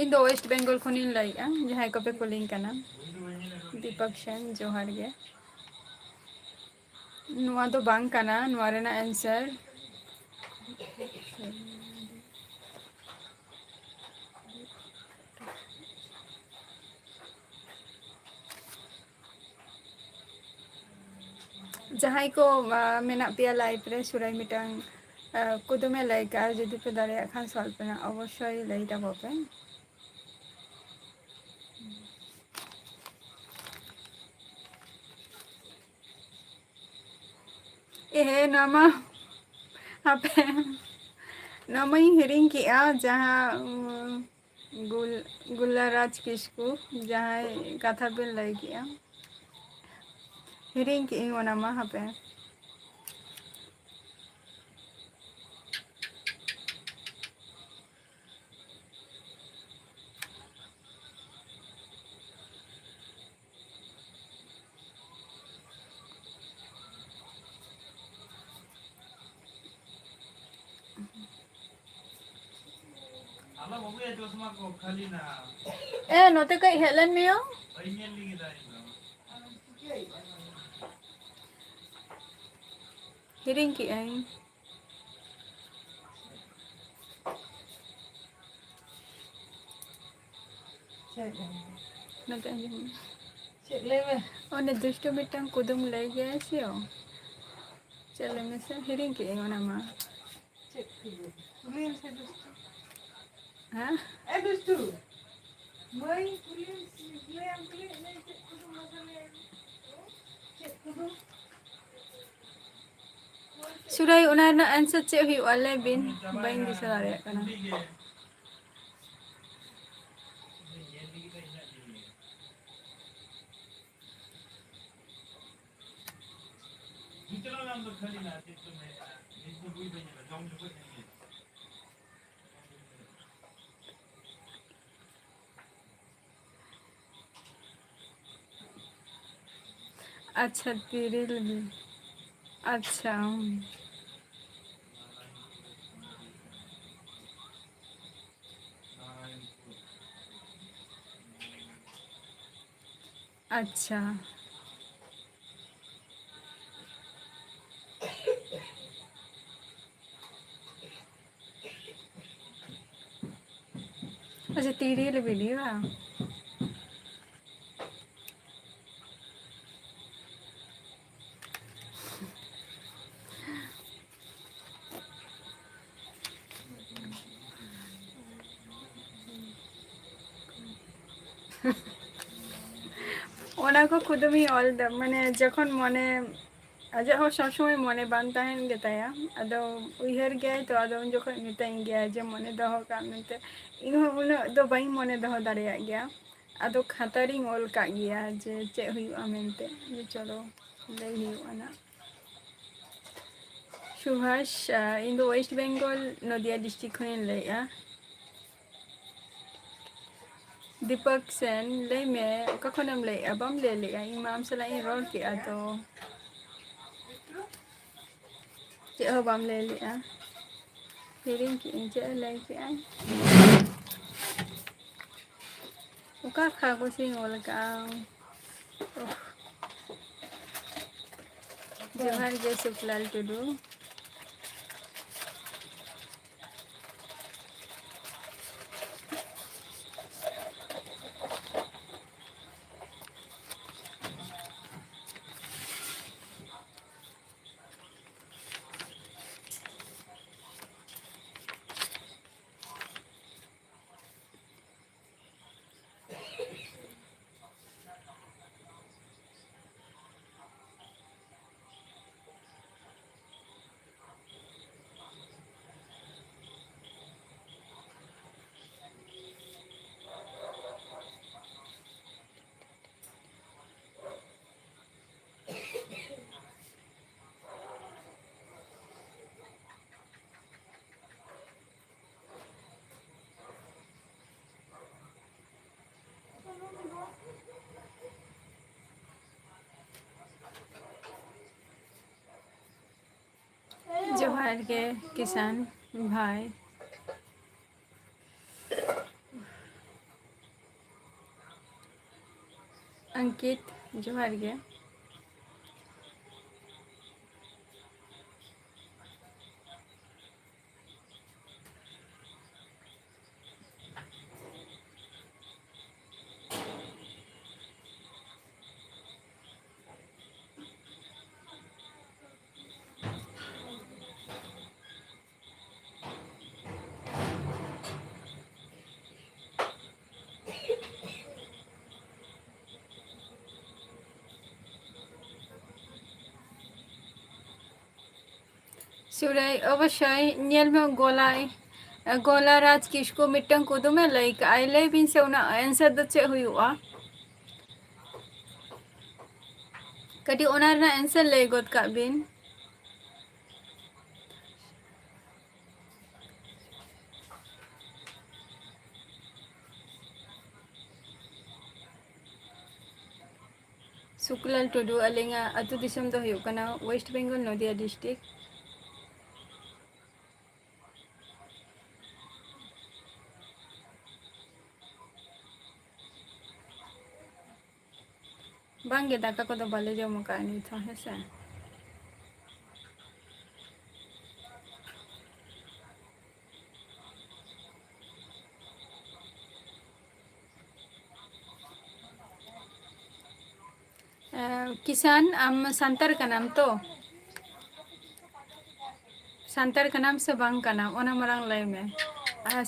ᱤᱧ ᱫᱚ ᱳᱭᱮᱥᱴ ᱵᱮᱝᱜᱚᱞ ᱠᱷᱚᱱᱤᱧ ᱞᱟᱹᱭᱮᱜᱼᱟ, ᱡᱟᱦᱟᱸᱭ ᱠᱚᱯᱮ ᱠᱩᱞᱤᱧ ᱠᱟᱱᱟ᱾ ᱫᱤᱯᱚᱠ ᱥᱮᱱ, ᱡᱚᱦᱟᱨ ᱜᱮ᱾ ᱱᱚᱣᱟ ᱫᱚ ᱵᱟᱝ ᱠᱟᱱᱟ ᱱᱚᱣᱟ ᱨᱮᱱᱟᱜ ᱮᱱᱥᱟᱨ᱾ ᱡᱟᱦᱟᱸᱭ ᱠᱚ ᱢᱮᱱᱟᱜ ᱯᱮᱭᱟ ᱞᱟᱭᱤᱯ ᱨᱮ, ᱥᱩᱨᱟᱹᱭ ᱢᱤᱫᱴᱟᱝ ᱠᱩᱫᱩᱢᱮ ᱞᱟᱹᱭ ᱠᱟᱜᱼᱟ, ᱡᱩᱫᱤ ᱯᱮ ᱫᱟᱲᱮᱭᱟᱜ ᱠᱷᱟᱱ ᱥᱚᱞᱵᱷ ᱨᱮᱱᱟᱜ ᱚᱵᱚᱥᱥᱳᱭ ᱞᱟᱹᱭ ᱛᱟᱵᱚ ᱯᱮ᱾ ᱱᱚᱣᱟ ᱢᱟ ᱦᱟᱯᱮ ᱱᱚᱣᱟ ᱢᱟᱧ ᱦᱤᱲᱤᱧ ᱠᱮᱜᱼᱟ, ᱡᱟᱦᱟᱸ ᱜᱩᱞᱟᱨᱟᱡᱽ ᱠᱤᱥᱠᱩ ᱡᱟᱦᱟᱸᱭ ᱠᱟᱛᱷᱟ ᱵᱤᱱ ᱞᱟᱹᱭ ᱠᱮᱜᱼᱟ, ᱦᱤᱲᱤᱧ ᱠᱮᱜᱼᱟᱹᱧ ᱚᱱᱟ ᱢᱟ ᱦᱟᱯᱮ᱾ ᱱᱚᱛᱮ ᱠᱟᱹᱡ ᱦᱮᱡ ᱞᱮᱱ ᱢᱮᱭᱟ᱾ ᱦᱤᱲᱤᱧ ᱠᱮᱜᱼᱟᱹᱧ᱾ ᱱᱚᱛᱮ ᱟᱸᱡᱚᱢ ᱢᱮ, ᱪᱮᱫ ᱞᱟᱹᱭ ᱢᱮ? ᱚᱱᱮ ᱫᱩᱥᱴᱩ ᱢᱤᱫᱴᱟᱝ ᱠᱩᱫᱩᱢ ᱞᱟᱹᱭ ᱜᱮᱭᱟᱭ ᱥᱮ, ᱪᱮᱫ ᱞᱟᱹᱭ ᱢᱮᱥᱮ, ᱦᱤᱲᱤᱧ ᱠᱮᱜᱼᱟᱹᱧ ᱚᱱᱟ ᱢᱟ᱾ ᱪᱮᱫ ᱠᱩᱫᱩᱢ? ᱠᱩᱞᱤᱭᱮᱢ ᱥᱮ ᱫᱩᱥᱴᱩ? ᱦᱮᱸ ᱮ ᱫᱩᱥᱴᱩ, ᱢᱟᱹᱭ ᱠᱩᱞᱤᱭᱮᱢ ᱞᱟᱹᱭᱟᱢ ᱠᱟᱹᱱᱟᱹᱧ ᱪᱮᱫ ᱠᱩᱫᱩᱢ ᱢᱟᱥᱮ ᱞᱟᱹᱭ ᱢᱮ? ᱥᱩᱨᱟᱭ ᱚᱱᱟ ᱨᱮᱱᱟᱜ ᱟᱱᱥᱟᱨ ᱪᱮᱫ ᱦᱩᱭᱩᱜᱼᱟ ᱞᱟᱹᱭ ᱵᱤᱱ? ᱵᱟᱹᱧ ᱫᱤᱥᱟᱹ ᱫᱟᱲᱮᱭᱟᱜ ᱠᱟᱱᱟ᱾ ᱟᱪᱪᱷᱟ ᱛᱤᱨᱤᱞ ᱵᱤᱞᱤ, ᱟᱪᱪᱷᱟ ᱟᱪᱪᱷᱟ ᱟᱪᱪᱷᱟ ᱛᱤᱨᱤᱞ ᱵᱤᱞᱤ ᱵᱟᱝ? ᱚᱱᱟ ᱠᱚ ᱠᱩᱫᱩᱢᱤᱧ ᱚᱞᱫᱟ ᱢᱟᱱᱮ ᱡᱚᱠᱷᱚᱱ ᱢᱚᱱᱮ ᱟᱡᱟᱜ ᱦᱚᱸ ᱥᱚᱵ ᱥᱚᱢᱚᱭ ᱢᱚᱱᱮ ᱵᱟᱝ ᱛᱟᱦᱮᱱ ᱜᱮᱛᱟᱭᱟ, ᱟᱫᱚ ᱩᱭᱦᱟᱹᱨ ᱜᱮᱭᱟᱭ ᱛᱚ ᱟᱫᱚ ᱩᱱ ᱡᱚᱠᱷᱚᱱ ᱢᱤᱛᱟᱹᱧ ᱜᱮᱭᱟᱭ ᱡᱮ ᱢᱚᱱᱮ ᱫᱚᱦᱚ ᱠᱟᱜ ᱢᱮᱱᱛᱮ, ᱤᱧᱦᱚᱸ ᱩᱱᱟᱹᱜ ᱫᱚ ᱵᱟᱹᱧ ᱢᱚᱱᱮ ᱫᱚᱦᱚ ᱫᱟᱲᱮᱭᱟᱜ ᱜᱮᱭᱟ᱾ ᱟᱫᱚ ᱠᱷᱟᱛᱟ ᱨᱤᱧ ᱚᱞ ᱠᱟᱜ ᱜᱮᱭᱟ ᱡᱮ ᱪᱮᱫ ᱦᱩᱭᱩᱜᱼᱟ ᱢᱮᱱᱛᱮ, ᱪᱚᱞᱚ ᱞᱟᱹᱭ ᱦᱩᱭᱩᱜᱼᱟ ᱱᱟᱜ᱾ ᱥᱩᱵᱷᱟᱥ, ᱤᱧ ᱫᱚ ᱳᱭᱮᱥᱴ ᱵᱮᱝᱜᱚᱞ ᱱᱚᱫᱤᱭᱟ ᱰᱤᱥᱴᱤᱠ ᱠᱷᱚᱱᱤᱧ ᱞᱟᱹᱭᱮᱜᱼᱟ᱾ ᱫᱤᱯᱚᱠ ᱥᱮᱱ, ᱞᱟᱹᱭ ᱢᱮ ᱚᱠᱟ ᱠᱷᱚᱱᱮᱢ ᱞᱟᱹᱭᱮᱜᱼᱟ? ᱵᱟᱢ ᱞᱟᱹᱭ ᱞᱮᱜᱼᱟ, ᱤᱧ ᱢᱟ ᱟᱢ ᱥᱟᱞᱟᱜ ᱤᱧ ᱨᱚᱲ ᱠᱮᱜᱼᱟ ᱛᱚ᱾ ᱪᱮᱫ ᱦᱚᱸ ᱵᱟᱢ ᱞᱟᱹᱭ ᱞᱮᱜᱼᱟ, ᱦᱤᱲᱤᱧ ᱠᱮᱜᱼᱟᱹᱧ ᱪᱮᱫ ᱮ ᱞᱟᱹᱭ ᱠᱮᱜᱼᱟᱭ? ᱚᱠᱟ ᱠᱟᱜᱚᱡᱤᱧ ᱚᱞ ᱠᱟᱜᱼᱟ? ᱡᱚᱦᱟᱨ ᱜᱮ ᱥᱩᱠᱞᱟᱞ ᱴᱩᱰᱩ᱾ जोहार गे किसान भाई। अंकित जोहार गे। सुरई अवश्य नेल में गोलाई गोला राज किसको मिट्टन कुदुमे लई काई लई बिन से उना आंसर द चे हुयुआ कटी ओना रना आंसर लई गोद का बिन सुकलाल टुडू अलिंगा अतु दिसम दो हुयुग कना वेस्ट बंगाल नदिया डिस्ट्रिक्ट बांगे दाका को दो बाले जो मका नहीं था है से किसान आम संतर का नाम तो संतर का नाम से बांग का नाम ओना मरांग लय में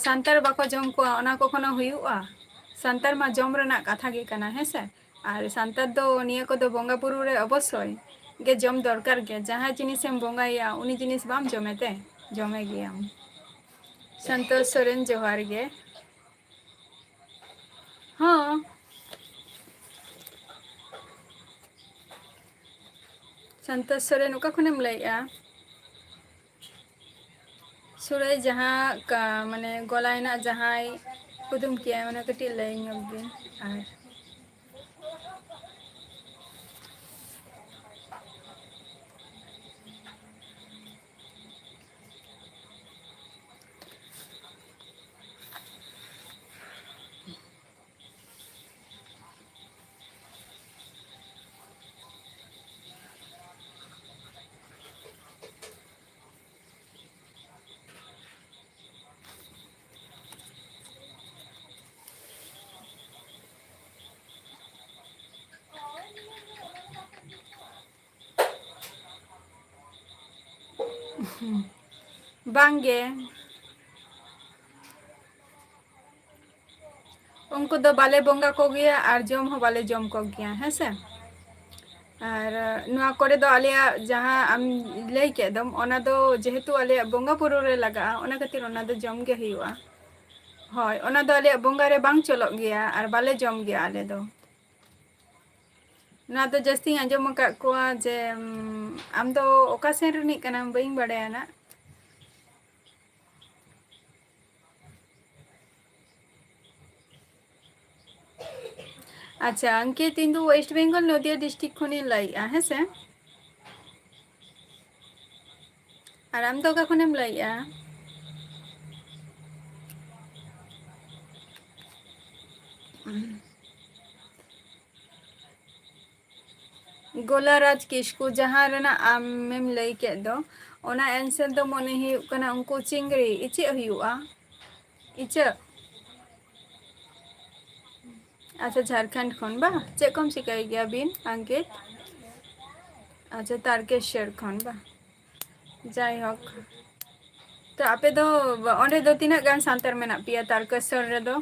संतर बाको जम को ओना को कोनो हुयुआ संतर मा जम रना कथा गे कना है से आर संतर दो निया को दो बोंगा बुरु रे अवश्य ᱜᱮ ᱡᱚᱢ ᱫᱚᱨᱠᱟর ᱜᱮ, ᱡᱟᱦᱟᱸ ᱡᱤᱱᱤᱥᱮᱢ ᱵᱚᱸᱜᱟᱭᱟ ᱩᱱᱤ ᱡᱤᱱᱤᱥ ᱵᱟᱢ ᱡᱚᱢᱮᱛᱮ ᱡᱚᱢᱮ ᱜᱮᱭᱟᱢ᱾ ᱥᱚᱱᱛᱳᱥ ᱥᱚᱨᱮᱱ ᱡᱚᱦᱟᱨ ᱜᱮ᱾ ᱦᱚᱸ ᱥᱚᱱᱛᱳᱥ ᱥᱚᱨᱮᱱ ᱚᱠᱟ ᱠᱷᱚᱱᱮᱢ ᱞᱟᱹᱭᱮᱜᱼᱟ? ᱥᱩᱲᱟᱹᱭ ᱡᱟᱦᱟᱸ ᱢᱟᱱᱮ ᱜᱚᱞᱟᱭ ᱨᱮᱱᱟᱜ ᱡᱟᱦᱟᱸᱭ ᱠᱩᱫᱩᱢ ᱠᱮᱜᱼᱟᱭ ᱚᱱᱟ ᱠᱟᱹᱴᱤᱡ ᱞᱟᱹᱭ ᱧᱚᱜ ᱵᱤᱱ ᱟᱨ ᱵᱟᱝᱜᱮ, ᱩᱱᱠᱩ ᱫᱚ ᱵᱟᱞᱮ ᱵᱚᱸᱜᱟ ᱠᱚᱜᱮᱭᱟ ᱟᱨ ᱡᱚᱢ ᱦᱚᱸ ᱵᱟᱞᱮ ᱡᱚᱢ ᱠᱚᱜᱮᱭᱟ ᱦᱮᱸᱥᱮ᱾ ᱟᱨ ᱱᱚᱣᱟ ᱠᱚᱨᱮ ᱫᱚ ᱟᱞᱮᱭᱟᱜ ᱡᱟᱦᱟᱸ ᱟᱢ ᱞᱟᱹᱭ ᱠᱮᱫ ᱫᱚᱢ ᱚᱱᱟ ᱫᱚ ᱡᱮᱦᱮᱛᱩ ᱟᱞᱮᱭᱟᱜ ᱵᱚᱸᱜᱟ ᱵᱩᱨᱩ ᱨᱮ ᱞᱟᱜᱟᱜᱼᱟ ᱚᱱᱟ ᱠᱷᱟᱹᱛᱤᱨ ᱚᱱᱟ ᱫᱚ ᱡᱚᱢ ᱜᱮ ᱦᱩᱭᱩᱜᱼᱟ᱾ ᱦᱳᱭ ᱚᱱᱟ ᱫᱚ ᱟᱞᱮᱭᱟᱜ ᱵᱚᱸᱜᱟ ᱨᱮ ᱵᱟᱝ ᱪᱚᱞᱚᱜ ᱜᱮᱭᱟ ᱟᱨ ᱵᱟᱞᱮ ᱡᱚᱢ ᱜᱮᱭᱟ ᱟᱞᱮ ᱫᱚ᱾ ᱱᱚᱣᱟ ᱫᱚ ᱡᱟᱹᱥᱛᱤᱧ ᱟᱸᱡᱚᱢ ᱟᱠᱟᱫ ᱠᱚᱣᱟ ᱡᱮ ᱟᱢᱫᱚ ᱚᱠᱟ ᱥᱮᱱ ᱨᱤᱱᱤᱡ ᱠᱟᱱᱟᱢ ᱵᱟᱹᱧ ᱵᱟᱲᱟᱭᱟ ᱱᱟᱜ᱾ ᱟᱪᱪᱷᱟ ᱚᱝᱠᱤᱛ ᱤᱧ ᱫᱚ ᱳᱭᱮᱥᱴ ᱵᱮᱝᱜᱚᱞ ᱱᱚᱫᱤᱭᱟ ᱰᱤᱥᱴᱤᱠ ᱠᱷᱚᱱᱤᱧ ᱞᱟᱹᱭᱮᱜᱼᱟ ᱦᱮᱸᱥᱮ᱾ ᱟᱨ ᱟᱢ ᱫᱚ ᱚᱠᱟ ᱠᱷᱚᱱᱮᱢ ᱞᱟᱹᱭᱮᱜᱼᱟ? ᱜᱳᱞᱟᱨᱟᱡᱽ ᱠᱤᱥᱠᱩ ᱡᱟᱦᱟᱸ ᱨᱮᱱᱟᱜ ᱟᱢᱮᱢ ᱞᱟᱹᱭ ᱠᱮᱫ ᱫᱚ ᱚᱱᱟ ᱮᱱᱥᱟᱨ ᱫᱚ ᱢᱚᱱᱮ ᱦᱩᱭᱩᱜ ᱠᱟᱱᱟ ᱩᱱᱠᱩ ᱪᱤᱝᱲᱤ ᱤᱪᱟᱹᱜ ᱦᱩᱭᱩᱜᱼᱟ, ᱤᱪᱟᱹᱜ᱾ ᱟᱪᱪᱷᱟ ᱡᱷᱟᱲᱠᱷᱚᱸᱰ ᱠᱷᱚᱱ ᱵᱟ, ᱪᱮᱫ ᱠᱚᱢ ᱪᱤᱠᱟᱹᱭ ᱜᱮᱭᱟ ᱵᱤᱱ ᱟᱝᱠᱤᱛ? ᱟᱪᱪᱷᱟ ᱛᱟᱨᱠᱮᱥᱥᱚᱨ ᱠᱷᱚᱱ ᱵᱟ, ᱡᱟᱭᱦᱳᱠ᱾ ᱛᱚ ᱟᱯᱮ ᱫᱚ ᱚᱸᱰᱮ ᱫᱚ ᱛᱤᱱᱟᱹᱜ ᱜᱟᱱ ᱥᱟᱱᱛᱟᱲ ᱢᱮᱱᱟᱜ ᱯᱮᱭᱟ ᱛᱟᱨᱠᱮᱥᱥᱚᱨ ᱨᱮᱫᱚ?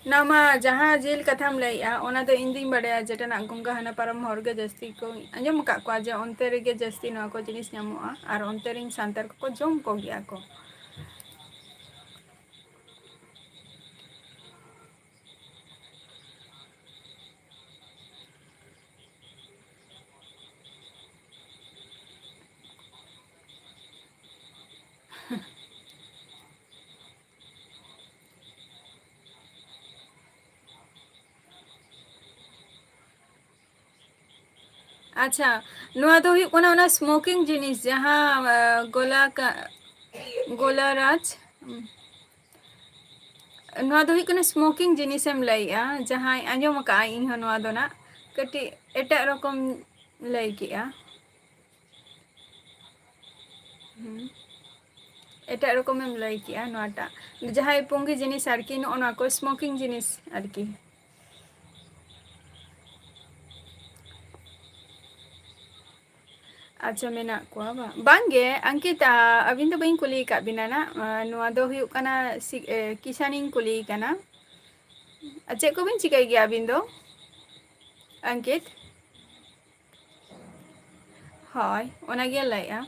ᱱᱚᱣᱟ ᱢᱟ ᱡᱟᱦᱟᱸ ᱡᱤᱞ ᱠᱟᱛᱷᱟᱢ ᱞᱟᱹᱭᱮᱜᱼᱟ ᱚᱱᱟ ᱫᱚ ᱤᱧ ᱫᱩᱧ ᱵᱟᱲᱟᱭᱟ ᱡᱮᱴᱟᱱᱟᱜ ᱜᱚᱝᱜᱟ ᱦᱟᱱᱟ ᱯᱟᱨᱚᱢ ᱦᱚᱲᱜᱮ ᱡᱟᱹᱥᱛᱤ ᱠᱚ ᱟᱸᱡᱚᱢ ᱟᱠᱟᱫ ᱠᱚᱣᱟ ᱡᱮ ᱚᱱᱛᱮ ᱨᱮᱜᱮ ᱡᱟᱹᱥᱛᱤ ᱱᱚᱣᱟ ᱠᱚ ᱡᱤᱱᱤᱥ ᱧᱟᱢᱚᱜᱼᱟ ᱟᱨ ᱚᱱᱛᱮ ᱨᱮᱱ ᱥᱟᱱᱛᱟᱲ ᱠᱚᱠᱚ ᱡᱚᱢ ᱠᱚᱜᱮᱭᱟ ᱠᱚ᱾ ᱟᱪᱪᱷᱟ ᱱᱚᱣᱟ ᱫᱚ ᱦᱩᱭᱩᱜ ᱠᱟᱱᱟ ᱚᱱᱟ ᱥᱢᱳᱠᱤᱝ ᱡᱤᱱᱤᱥ ᱡᱟᱦᱟᱸ ᱜᱳᱞᱟᱨᱟᱡᱽ ᱱᱚᱣᱟ ᱫᱚ ᱦᱩᱭᱩᱜ ᱠᱟᱱᱟ ᱥᱢᱳᱠᱤᱝ ᱡᱤᱱᱤᱥᱮᱢ ᱞᱟᱹᱭᱮᱜᱼᱟ ᱡᱟᱦᱟᱸᱭ ᱟᱸᱡᱚᱢ ᱟᱠᱟᱫᱼᱟ ᱤᱧᱦᱚᱸ ᱱᱚᱣᱟ ᱫᱚ ᱱᱟᱜ ᱠᱟᱹᱴᱤᱡ ᱮᱴᱟᱜ ᱨᱚᱠᱚᱢ ᱞᱟᱹᱭ ᱠᱮᱜᱼᱟ᱾ ᱮᱴᱟᱜ ᱨᱚᱠᱚᱢᱮᱢ ᱞᱟᱹᱭ ᱠᱮᱜᱼᱟ ᱱᱚᱣᱟᱴᱟᱜ ᱡᱟᱦᱟᱸᱭ ᱯᱩᱸᱜᱤ ᱡᱤᱱᱤᱥ ᱟᱨᱠᱤ ᱱᱚᱜᱼᱚ ᱱᱚᱣᱟ ᱠᱚ ᱥᱢᱳᱠᱤᱝ ᱡᱤᱱᱤᱥ ᱟᱨᱠᱤ᱾ ᱟᱪᱪᱷᱟ ᱢᱮᱱᱟᱜ ᱠᱚᱣᱟ ᱵᱟᱝ, ᱵᱟᱝᱜᱮ ᱟᱝᱠᱤᱛᱟ ᱟᱹᱵᱤᱱ ᱫᱚ ᱵᱟᱹᱧ ᱠᱩᱞᱤ ᱟᱠᱟᱫ ᱵᱤᱱᱟ ᱱᱟᱜ ᱱᱚᱣᱟ ᱫᱚ ᱦᱩᱭᱩᱜ ᱠᱟᱱᱟ ᱠᱤᱥᱟᱱᱤᱧ ᱠᱩᱞᱤᱭᱮ ᱠᱟᱱᱟ᱾ ᱪᱮᱫ ᱠᱚᱵᱤᱱ ᱪᱤᱠᱟᱹᱭ ᱜᱮᱭᱟ ᱟᱹᱵᱤᱱ ᱫᱚ ᱚᱝᱠᱤᱛ? ᱦᱳᱭ ᱚᱱᱟᱜᱮ ᱞᱟᱹᱭᱮᱜᱼᱟ᱾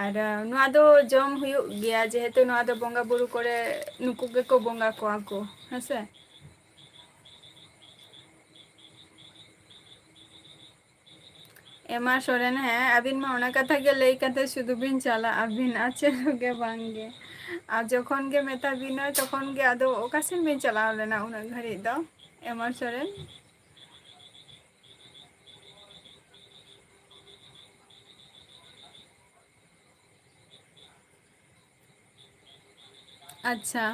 ᱟᱨ ᱱᱚᱣᱟ ᱫᱚ ᱡᱚᱢ ᱦᱩᱭᱩᱜ ᱜᱮᱭᱟ ᱡᱮᱦᱮᱛᱩ ᱱᱚᱣᱟ ᱫᱚ ᱵᱚᱸᱜᱟ ᱵᱩᱨᱩ ᱠᱚᱨᱮ ᱱᱩᱠᱩ ᱜᱮᱠᱚ ᱵᱚᱸᱜᱟ ᱠᱚᱣᱟ ᱠᱚ ᱦᱮᱸᱥᱮ᱾ ᱮᱢᱟ ᱥᱚᱨᱮᱱ ᱦᱮᱸ ᱟᱹᱵᱤᱱ ᱢᱟ ᱚᱱᱟ ᱠᱟᱛᱷᱟ ᱜᱮ ᱞᱟᱹᱭ ᱠᱟᱛᱮ ᱥᱩᱫᱷᱩ ᱵᱤᱱ ᱪᱟᱞᱟᱜ ᱟᱹᱵᱤᱱ ᱟᱨ ᱪᱮᱫ ᱜᱮ ᱵᱟᱝᱜᱮ᱾ ᱟᱨ ᱡᱚᱠᱷᱚᱱ ᱜᱮ ᱢᱮᱛᱟ ᱵᱤᱱᱟ ᱛᱚᱠᱷᱚᱱ ᱜᱮ ᱟᱫᱚ ᱚᱠᱟᱥᱮᱱ ᱵᱤᱱ ᱪᱟᱞᱟᱣ ᱞᱮᱱᱟ ᱩᱱᱟᱹᱜ ᱜᱷᱟᱹᱲᱤᱡ ᱫᱚ? ᱮᱢᱟ ᱥᱚᱨᱮᱱ ᱟᱪᱪᱷᱟ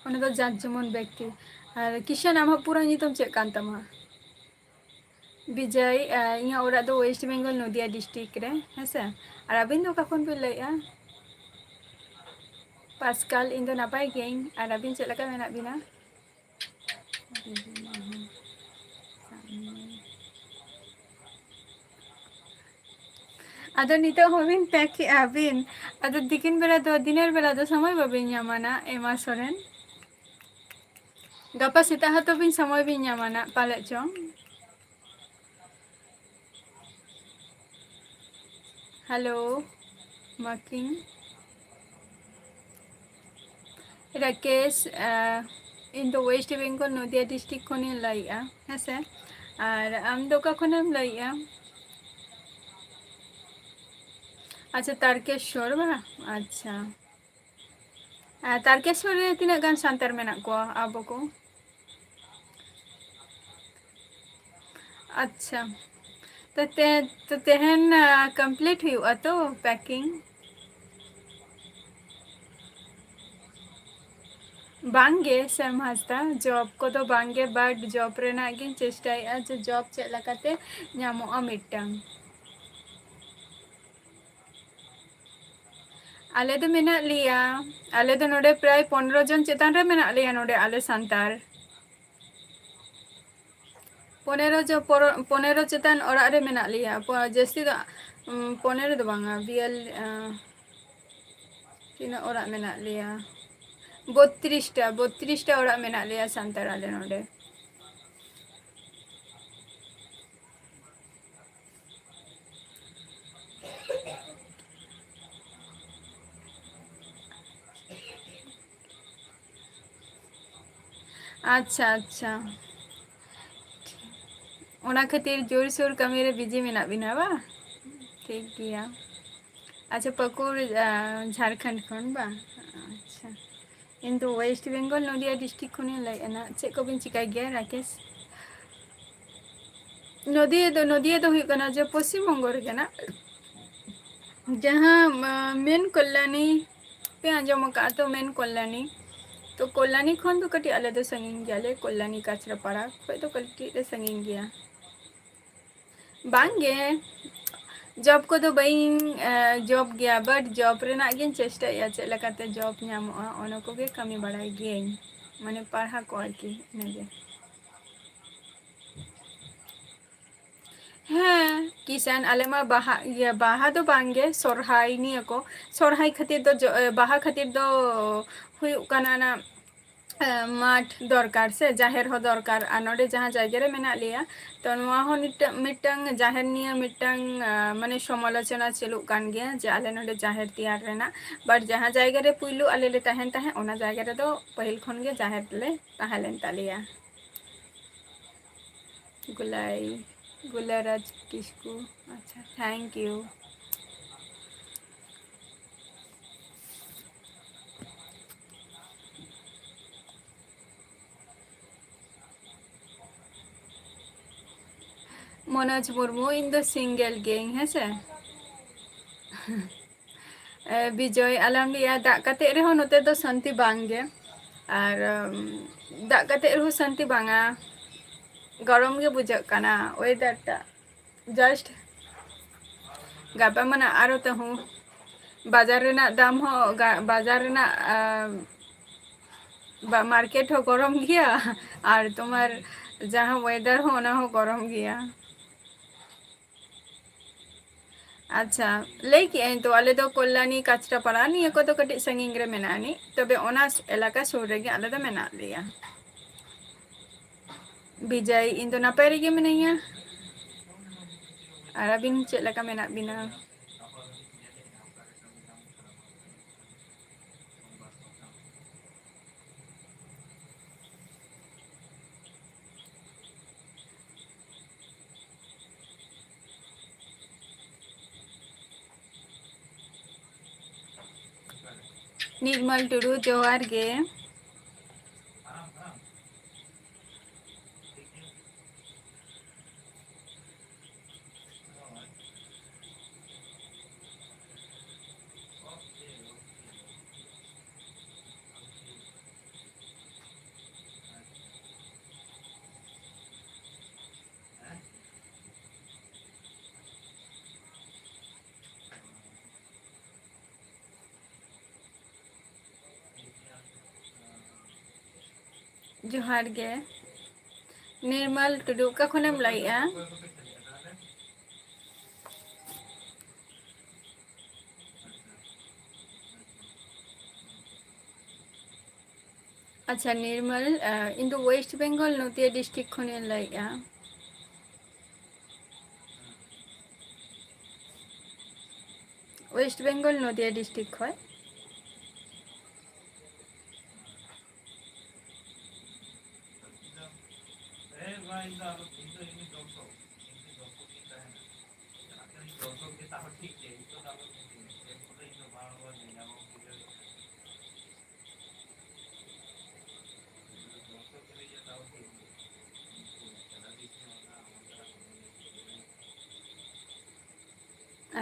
ᱚᱱᱟ ᱫᱚ ᱡᱟᱠ ᱡᱮᱢᱚᱱ ᱵᱮᱠᱛᱤ ᱟᱨ ᱠᱤᱥᱟᱱ ᱟᱢᱟᱜ ᱯᱩᱨᱟᱹ ᱧᱩᱛᱩᱢ ᱪᱮᱫ ᱠᱟᱱ ᱛᱟᱢᱟ? ᱵᱤᱡᱚᱭ ᱤᱧᱟᱹᱜ ᱚᱲᱟᱜ ᱫᱚ ᱳᱭᱮᱥᱴ ᱵᱮᱝᱜᱚᱞ ᱱᱚᱫᱤᱭᱟ ᱰᱤᱥᱴᱤᱠ ᱨᱮ ᱦᱮᱸᱥᱮ᱾ ᱟᱨ ᱟᱹᱵᱤᱱ ᱫᱚ ᱚᱠᱟ ᱠᱷᱚᱱ ᱵᱤᱱ ᱞᱟᱹᱭᱮᱜᱼᱟ? ᱯᱟᱥᱠᱟᱞ ᱤᱧ ᱫᱚ ᱱᱟᱯᱟᱭ ᱜᱤᱭᱟᱹᱧ ᱟᱨ ᱟᱹᱵᱤᱱ ᱪᱮᱫ ᱞᱮᱠᱟ ᱢᱮᱱᱟᱜ ᱵᱤᱱᱟ? ᱟᱫᱚ ᱱᱤᱛᱚᱜ ᱦᱚᱸᱵᱤᱱ ᱯᱮᱠᱮᱜᱼᱟ ᱵᱤᱱ ᱟᱫᱚ ᱛᱤᱠᱤᱱ ᱵᱮᱲᱟ ᱫᱚ ᱫᱤᱱᱮᱨ ᱵᱮᱞᱟ ᱫᱚ ᱥᱚᱢᱚᱭ ᱵᱟᱹᱵᱤᱱ ᱧᱟᱢᱟ ᱱᱟ ᱮᱢᱟ Soren. Gapa sita hato bin samoi bin nyamana palek chong. Hello, marking. Rakesh, in the West Bengal Nodia district khoni laiya, hese. Ar am do ka khonem laiya. Acha Tarkeshwar ba? Acha. Tarkeshwar re tinaga gan santar menak ko abo ko. अच्छा तो तेहन कंप्लीट हुआ तो पैकिंग बांगे सेम हस्ता जॉब को तो बांगे बट जॉब रेना गिन चेष्टाया जो जॉब चेक लकाते ᱧᱟᱢᱚᱜᱼᱟ ᱢᱤᱫᱴᱟᱝ आले दो मेनाक लिया आले दो नोडे प्राय 15 जन चेतान रे मेनाक लिया नोडे आले सांतार 15 चेतान ओड़ा रे मेनाक लिया जस्ती दो 15 दो बांगा बियल तीना ओड़ा मेनाक लिया 32 ओड़ा मेनाक लिया सांतार आले नोडे अच्छा अच्छा ओना खातिर जोर शोर कमी रे बिजी मेनाक बिना बा ठीक गया अच्छा पकुर झारखंड खन बा अच्छा इन तो वेस्ट बेंगल नदिया डिस्ट्रिक्ट खन लैना चेक को बिन चिकाय गया राकेश नदिया तो हुई कना जो पश्चिम बंग रे कना जहाँ मेन कल्याणी पे आंजम का तो मेन कल्याणी तो कल्याणी खन तो कटी आले तो संगीन गया ले कल्याणी काचरापाड़ा कोई तो कटी रे संगीन गया बांगे जॉब को तो बइन जॉब गया बट जॉब रेना गिन चेष्टा या चेक लकाते जॉब ᱧᱟᱢᱚᱜᱼᱟ ono koge kami baray giyain mane parha ko arki nege ᱦᱮᱸ ᱠᱤᱥᱟᱱ ᱟᱞᱮ ᱢᱟ ᱵᱟᱦᱟ ᱫᱚ ᱵᱟᱝᱜᱮ ᱥᱚᱨᱦᱟᱭ ᱱᱤᱭᱟᱹ ᱠᱚ ᱥᱚᱨᱦᱟᱭ ᱠᱷᱟᱹᱛᱤᱨ ᱫᱚ ᱵᱟᱦᱟ ᱠᱷᱟᱹᱛᱤᱨ ᱫᱚ ᱦᱩᱭᱩᱜ ᱠᱟᱱᱟ ᱱᱟ ᱢᱟᱴᱷ ᱫᱚᱨᱠᱟর ᱥᱮ ᱡᱟᱦᱮᱨ ᱦᱚᱸ ᱫᱚᱨᱠᱟর ᱟᱨ ᱱᱚᱰᱮ ᱡᱟᱦᱟᱸ ᱡᱟᱭᱜᱟ ᱨᱮ ᱢᱮᱱᱟᱜ ᱞᱮᱭᱟ ᱛᱚ ᱱᱚᱣᱟ ᱦᱚᱸ ᱢᱤᱫᱴᱟᱝ ᱡᱟᱦᱮᱨ ᱱᱤᱭᱟᱹ ᱢᱤᱫᱴᱟᱝ ᱢᱟᱱᱮ ᱥᱚᱢᱟᱞᱳᱪᱚᱱᱟ ᱪᱟᱹᱞᱩᱜ ᱠᱟᱱ ᱜᱮᱭᱟ ᱡᱮ ᱟᱞᱮ ᱱᱚᱰᱮ ᱡᱟᱦᱮᱨ ᱛᱮᱭᱟᱨ ᱨᱮᱱᱟᱜ ᱵᱟᱴ ᱡᱟᱦᱟᱸ ᱡᱟᱭᱜᱟ ᱨᱮ ᱯᱩᱭᱞᱩ ᱟᱞᱮ ᱞᱮ ᱛᱟᱦᱮᱱ ᱛᱟᱦᱮᱸ ᱚᱱᱟ ᱡᱟᱭᱜᱟ ᱨᱮᱫᱚ ᱯᱟᱹᱦᱤᱞ ᱠᱷᱚᱱ ᱜᱮ ᱡᱟᱦᱮᱨ ᱞᱮ ᱛᱟᱦᱮᱸ ᱞᱮᱱ ᱛᱟᱞᱮᱭᱟ गुलाराज किसको अच्छा thank you Manoj Murmu in the single gang है से विजय आलम लिया दाग कते रहो नोते दो शांति बांगे और दाग कते रहो शांति बांगा गरम गे बुझक कना वेदर टा जस्ट गापा मना आरो तो हूँ बाजार रेना दाम हो बाजार रेना मार्केट हो गरम गया और तुम्हार जहाँ वेदर हो ना हो गरम गया अच्छा लैके तो आले दो कल्याणी काचरापाड़ा निया को तो कटी संगिंग रे मेनानी तबे ओना एलाका सुर रे आले दो मेना लिया विजय इन तो नापाय रे गे मेनाइया आर अबिन चेक लका मेना बिना निर्मल टुडू जोहार गे जोहार गे निर्मल टुडू का खनेम लाइया ᱟᱪᱪᱷᱟ ᱱᱤᱨᱢᱟᱞ, ᱤᱧ ᱫᱚ ᱳᱭᱮᱥᱴ ᱵᱮᱝᱜᱚᱞ ᱱᱚᱫᱤᱭᱟ ᱰᱤᱥᱴᱨᱤᱠᱴ ᱠᱷᱚᱱᱤᱧ ᱞᱟᱹᱭᱮᱜᱼᱟ᱾ ᱳᱭᱮᱥᱴ ᱵᱮᱝᱜᱚᱞ ᱱᱚᱫᱤᱭᱟ ᱰᱤᱥᱴᱨᱤᱠᱴ ᱠᱷᱚᱡ᱾